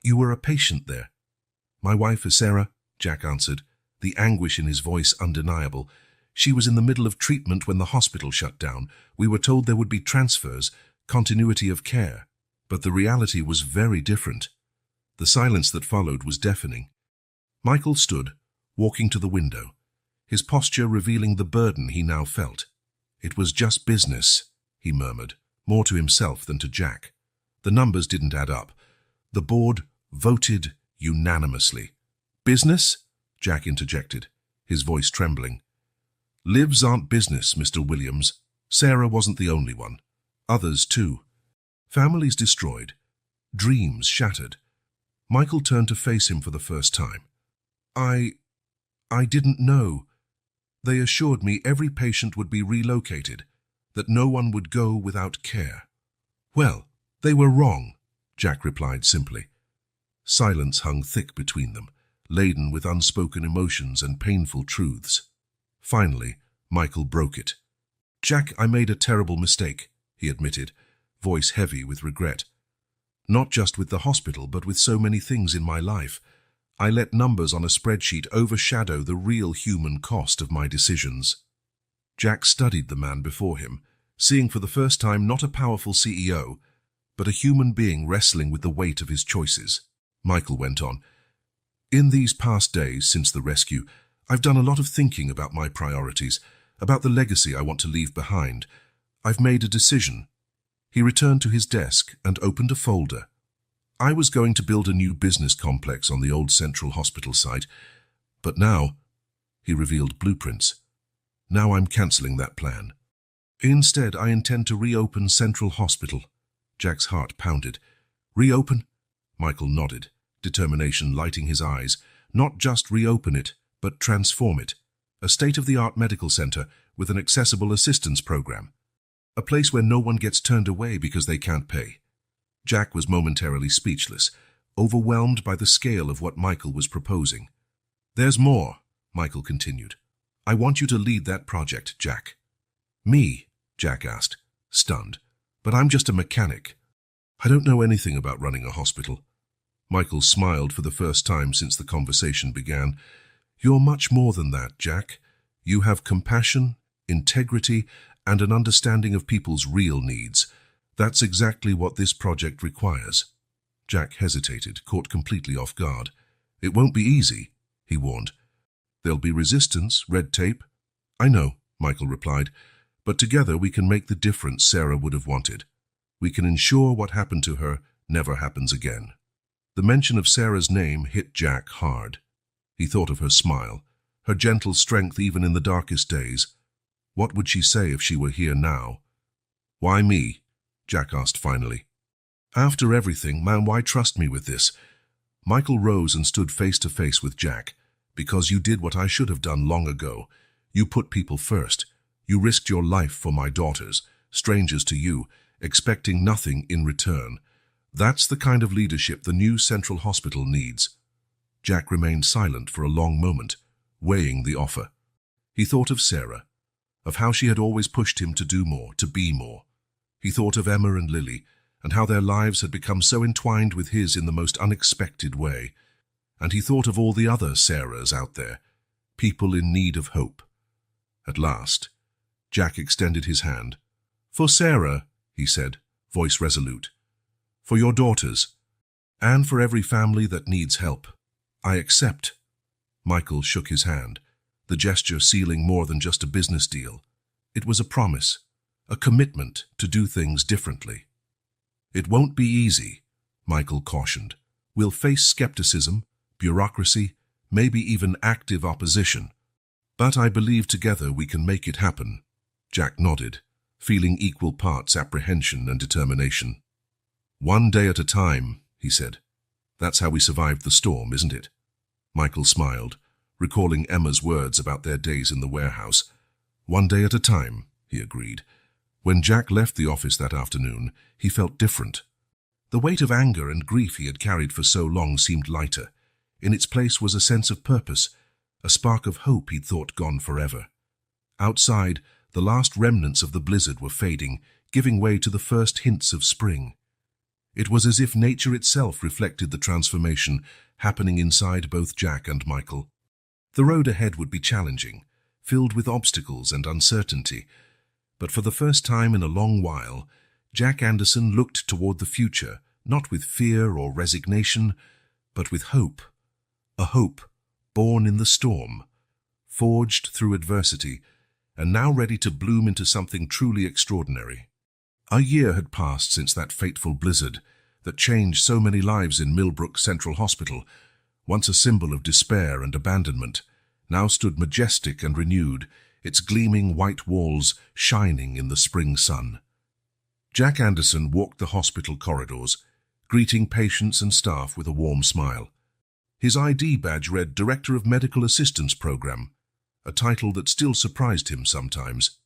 [SPEAKER 2] were a patient there." "My wife is Sarah," Jack answered, the anguish in his voice undeniable. "She was in the middle of treatment when the hospital shut down. We were told there would be transfers, continuity of care. But the reality was very different." The silence that followed was deafening. Michael stood, walking to the window, his posture revealing the burden he now felt. "It was just business," he murmured, more to himself than to Jack. The numbers didn't add up. The board voted unanimously. "Business?" Jack interjected, his voice trembling. "Lives aren't business, Mr. Williams. Sarah wasn't the only one. Others too. Families destroyed. Dreams shattered." Michael turned to face him for the first time. I didn't know. They assured me every patient would be relocated, that no one would go without care." "Well, they were wrong," Jack replied simply. Silence hung thick between them, laden with unspoken emotions and painful truths. Finally, Michael broke it. "Jack, I made a terrible mistake," he admitted, voice heavy with regret. "Not just with the hospital, but with so many things in my life. I let numbers on a spreadsheet overshadow the real human cost of my decisions." Jack studied the man before him, seeing for the first time not a powerful CEO, but a human being wrestling with the weight of his choices. Michael went on, "In these past days since the rescue, I've done a lot of thinking about my priorities, about the legacy I want to leave behind. I've made a decision." He returned to his desk and opened a folder. "I was going to build a new business complex on the old Central Hospital site, but now," he revealed blueprints, "now I'm cancelling that plan. Instead, I intend to reopen Central Hospital." Jack's heart pounded. "Reopen?" Michael nodded, determination lighting his eyes. "Not just reopen it, but transform it. A state-of-the-art medical center with an accessible assistance program. A place where no one gets turned away because they can't pay." Jack was momentarily speechless, overwhelmed by the scale of what Michael was proposing. "There's more," Michael continued. I want you to lead that project, Jack. Me? Jack asked, stunned. But I'm just a mechanic. I don't know anything about running a hospital. Michael smiled for the first time since the conversation began. You're much more than that, Jack. You have compassion, integrity, and an understanding of people's real needs. That's exactly what this project requires. Jack hesitated, caught completely off guard. It won't be easy, he warned. There'll be resistance, red tape. I know, Michael replied, but together we can make the difference Sarah would have wanted. We can ensure what happened to her never happens again. The mention of Sarah's name hit Jack hard. He thought of her smile, her gentle strength even in the darkest days. What would she say if she were here now? Why me? Jack asked finally. After everything, man, why trust me with this? Michael rose and stood face to face with Jack. Because you did what I should have done long ago. You put people first. You risked your life for my daughters, strangers to you, expecting nothing in return. That's the kind of leadership the new Central Hospital needs. Jack remained silent for a long moment, weighing the offer. He thought of Sarah, of how she had always pushed him to do more, to be more. He thought of Emma and Lily, and how their lives had become so entwined with his in the most unexpected way. And he thought of all the other Sarahs out there, people in need of hope. At last, Jack extended his hand. For Sarah, he said, voice resolute. For your daughters, and for every family that needs help. I accept. Michael shook his hand, the gesture sealing more than just a business deal. It was a promise, a commitment to do things differently. It won't be easy, Michael cautioned. We'll face skepticism, bureaucracy, maybe even active opposition. But I believe together we can make it happen. Jack nodded, feeling equal parts apprehension and determination. One day at a time, he said. That's how we survived the storm, isn't it? Michael smiled, recalling Emma's words about their days in the warehouse. One day at a time, he agreed. When Jack left the office that afternoon, he felt different. The weight of anger and grief he had carried for so long seemed lighter. In its place was a sense of purpose, a spark of hope he'd thought gone forever. Outside, the last remnants of the blizzard were fading, giving way to the first hints of spring. It was as if nature itself reflected the transformation happening inside both Jack and Michael. The road ahead would be challenging, filled with obstacles and uncertainty, but for the first time in a long while, Jack Anderson looked toward the future, not with fear or resignation, but with hope. A hope born in the storm, forged through adversity, and now ready to bloom into something truly extraordinary. A year had passed since that fateful blizzard that changed so many lives in Millbrook Central Hospital. Once a symbol of despair and abandonment, now stood majestic and renewed, its gleaming white walls shining in the spring sun. Jack Anderson walked the hospital corridors, greeting patients and staff with a warm smile. His ID badge read Director of Medical Assistance Program, a title that still surprised him sometimes.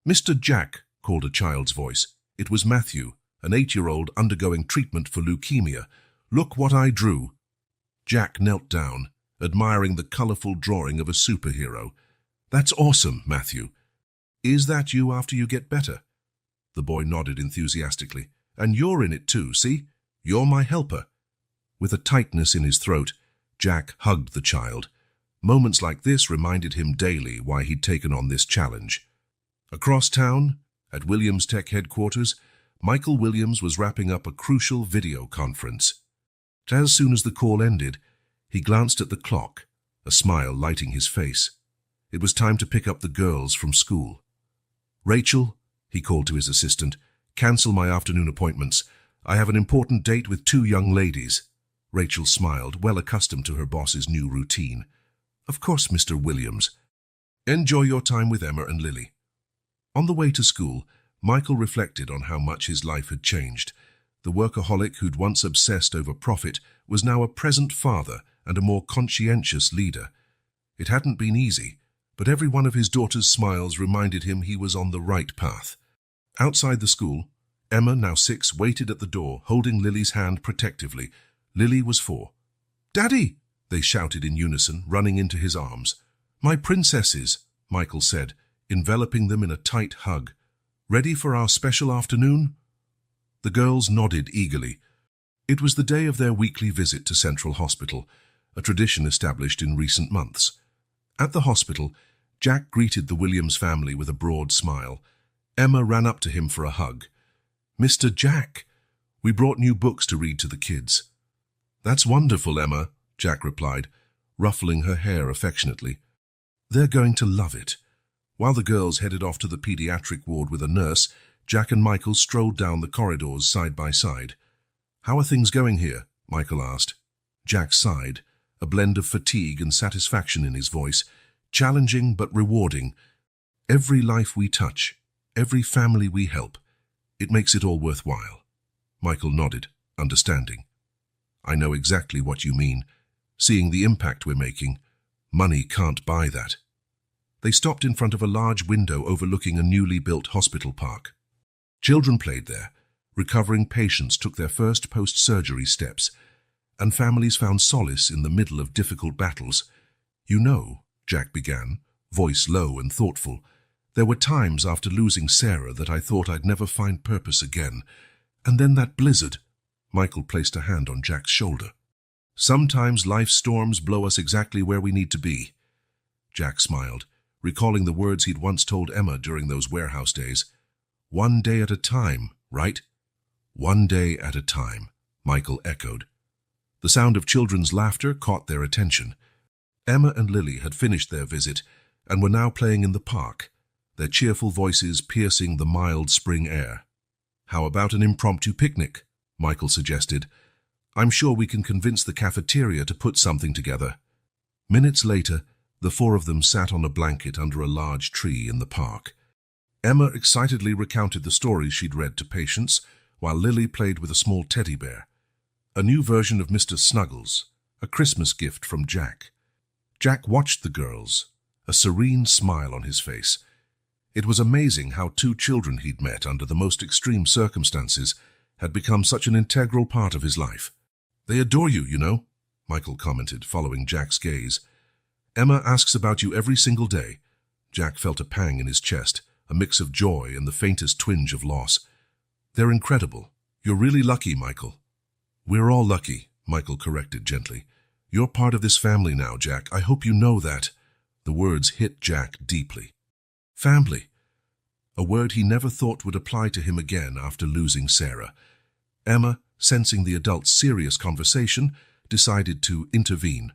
[SPEAKER 2] Mr. Jack, called a child's voice. It was Matthew, an 8-year-old undergoing treatment for leukemia. Look what I drew. Jack knelt down, admiring the colorful drawing of a superhero. That's awesome, Matthew. Is that you after you get better? The boy nodded enthusiastically. And you're in it too, see? You're my helper. With a tightness in his throat, Jack hugged the child. Moments like this reminded him daily why he'd taken on this challenge. Across town, at Williams Tech headquarters, Michael Williams was wrapping up a crucial video conference. As soon as the call ended, he glanced at the clock, a smile lighting his face. It was time to pick up the girls from school. Rachel, he called to his assistant, cancel my afternoon appointments. I have an important date with 2 young ladies. Rachel smiled, well accustomed to her boss's new routine. Of course, Mr. Williams. Enjoy your time with Emma and Lily. On the way to school, Michael reflected on how much his life had changed. The workaholic who'd once obsessed over profit was now a present father and a more conscientious leader. It hadn't been easy, but every one of his daughter's smiles reminded him he was on the right path. Outside the school, Emma, now 6, waited at the door, holding Lily's hand protectively. Lily was 4. "Daddy!" they shouted in unison, running into his arms. "My princesses," Michael said, enveloping them in a tight hug. "Ready for our special afternoon?" The girls nodded eagerly. It was the day of their weekly visit to Central Hospital, a tradition established in recent months. At the hospital, Jack greeted the Williams family with a broad smile. Emma ran up to him for a hug. "Mr. Jack, we brought new books to read to the kids." "That's wonderful, Emma," Jack replied, ruffling her hair affectionately. "They're going to love it." While the girls headed off to the pediatric ward with a nurse, Jack and Michael strolled down the corridors side by side. "How are things going here?" Michael asked. Jack sighed, a blend of fatigue and satisfaction in his voice. "Challenging but rewarding. Every life we touch, every family we help, it makes it all worthwhile." Michael nodded, understanding. "I know exactly what you mean. Seeing the impact we're making, money can't buy that." They stopped in front of a large window overlooking a newly built hospital park. Children played there, recovering patients took their first post-surgery steps, and families found solace in the middle of difficult battles. "You know," Jack began, voice low and thoughtful, "there were times after losing Sarah that I thought I'd never find purpose again. And then that blizzard." Michael placed a hand on Jack's shoulder. "Sometimes life's storms blow us exactly where we need to be." Jack smiled, recalling the words he'd once told Emma during those warehouse days. "One day at a time, right?" "One day at a time," Michael echoed. The sound of children's laughter caught their attention. Emma and Lily had finished their visit and were now playing in the park, their cheerful voices piercing the mild spring air. "How about an impromptu picnic?" Michael suggested. "I'm sure we can convince the cafeteria to put something together." Minutes later, the four of them sat on a blanket under a large tree in the park. Emma excitedly recounted the stories she'd read to patients, while Lily played with a small teddy bear. A new version of Mr. Snuggles, a Christmas gift from Jack. Jack watched the girls, a serene smile on his face. It was amazing how two children he'd met under the most extreme circumstances had become such an integral part of his life. "They adore you, you know," Michael commented, following Jack's gaze. "Emma asks about you every single day." Jack felt a pang in his chest, a mix of joy and the faintest twinge of loss. "They're incredible. You're really lucky, Michael." "We're all lucky," Michael corrected gently. "You're part of this family now, Jack. I hope you know that." The words hit Jack deeply. Family. A word he never thought would apply to him again after losing Sarah. Emma, sensing the adults' serious conversation, decided to intervene.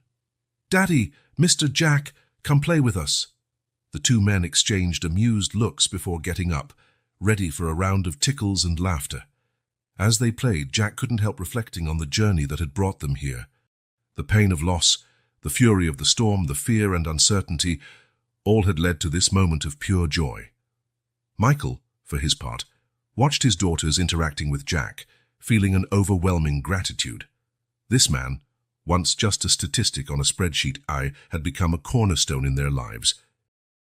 [SPEAKER 2] "Daddy, Mr. Jack, come play with us." The two men exchanged amused looks before getting up, ready for a round of tickles and laughter. As they played, Jack couldn't help reflecting on the journey that had brought them here. The pain of loss, the fury of the storm, the fear and uncertainty, all had led to this moment of pure joy. Michael, for his part, watched his daughters interacting with Jack, feeling an overwhelming gratitude. This man, once just a statistic on a spreadsheet, had become a cornerstone in their lives.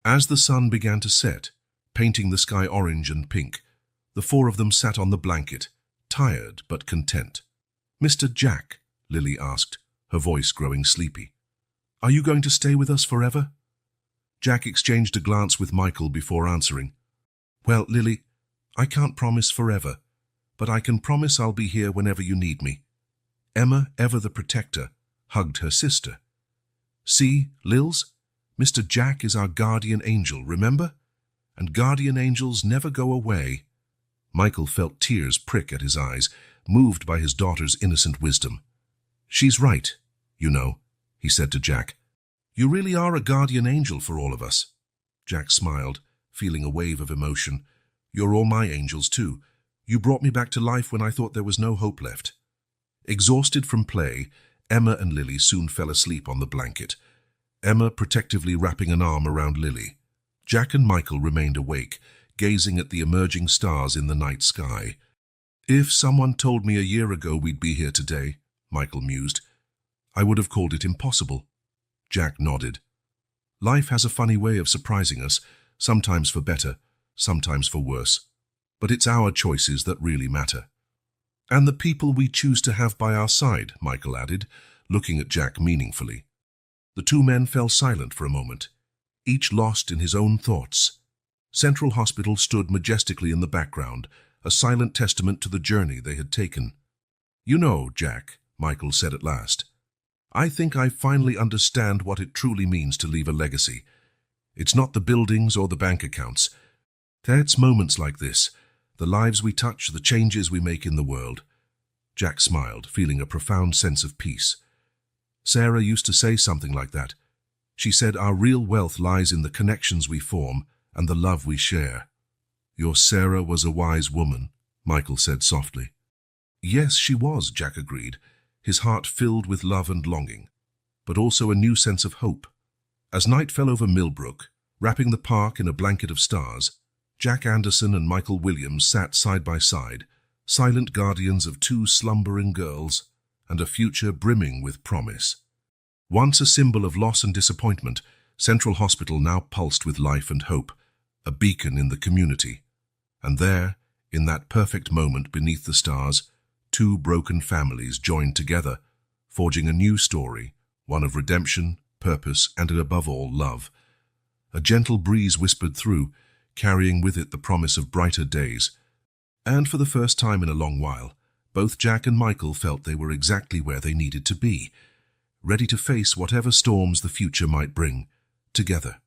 [SPEAKER 2] As the sun began to set, painting the sky orange and pink, the four of them sat on the blanket, tired but content. "Mr. Jack," Lily asked, her voice growing sleepy, "are you going to stay with us forever?" Jack exchanged a glance with Michael before answering. "Well, Lily, I can't promise forever, but I can promise I'll be here whenever you need me." Emma, ever the protector, hugged her sister. "See, Lils, Mr. Jack is our guardian angel, remember? And guardian angels never go away." Michael felt tears prick at his eyes, moved by his daughter's innocent wisdom. "She's right, you know," he said to Jack. "You really are a guardian angel for all of us." Jack smiled, feeling a wave of emotion. "You're all my angels too. You brought me back to life when I thought there was no hope left." Exhausted from play, Emma and Lily soon fell asleep on the blanket, Emma protectively wrapping an arm around Lily. Jack and Michael remained awake, gazing at the emerging stars in the night sky. "If someone told me a year ago we'd be here today," Michael mused, "I would have called it impossible." Jack nodded. "Life has a funny way of surprising us, sometimes for better, sometimes for worse. But it's our choices that really matter." "And the people we choose to have by our side," Michael added, looking at Jack meaningfully. The two men fell silent for a moment, each lost in his own thoughts. Central Hospital stood majestically in the background, a silent testament to the journey they had taken. "You know, Jack," Michael said at last, "I think I finally understand what it truly means to leave a legacy. It's not the buildings or the bank accounts. It's moments like this, the lives we touch, the changes we make in the world." Jack smiled, feeling a profound sense of peace. Sarah used to say something like that. She said our real wealth lies in the connections we form and the love we share. "Your Sarah was a wise woman," Michael said softly. "Yes, she was," Jack agreed, his heart filled with love and longing, but also a new sense of hope. As night fell over Millbrook, wrapping the park in a blanket of stars, Jack Anderson and Michael Williams sat side by side, silent guardians of two slumbering girls and a future brimming with promise. Once a symbol of loss and disappointment, Central Hospital now pulsed with life and hope, a beacon in the community. And there, in that perfect moment beneath the stars, two broken families joined together, forging a new story, one of redemption, purpose, and above all, love. A gentle breeze whispered through, carrying with it the promise of brighter days. And for the first time in a long while, both Jack and Michael felt they were exactly where they needed to be, ready to face whatever storms the future might bring, together.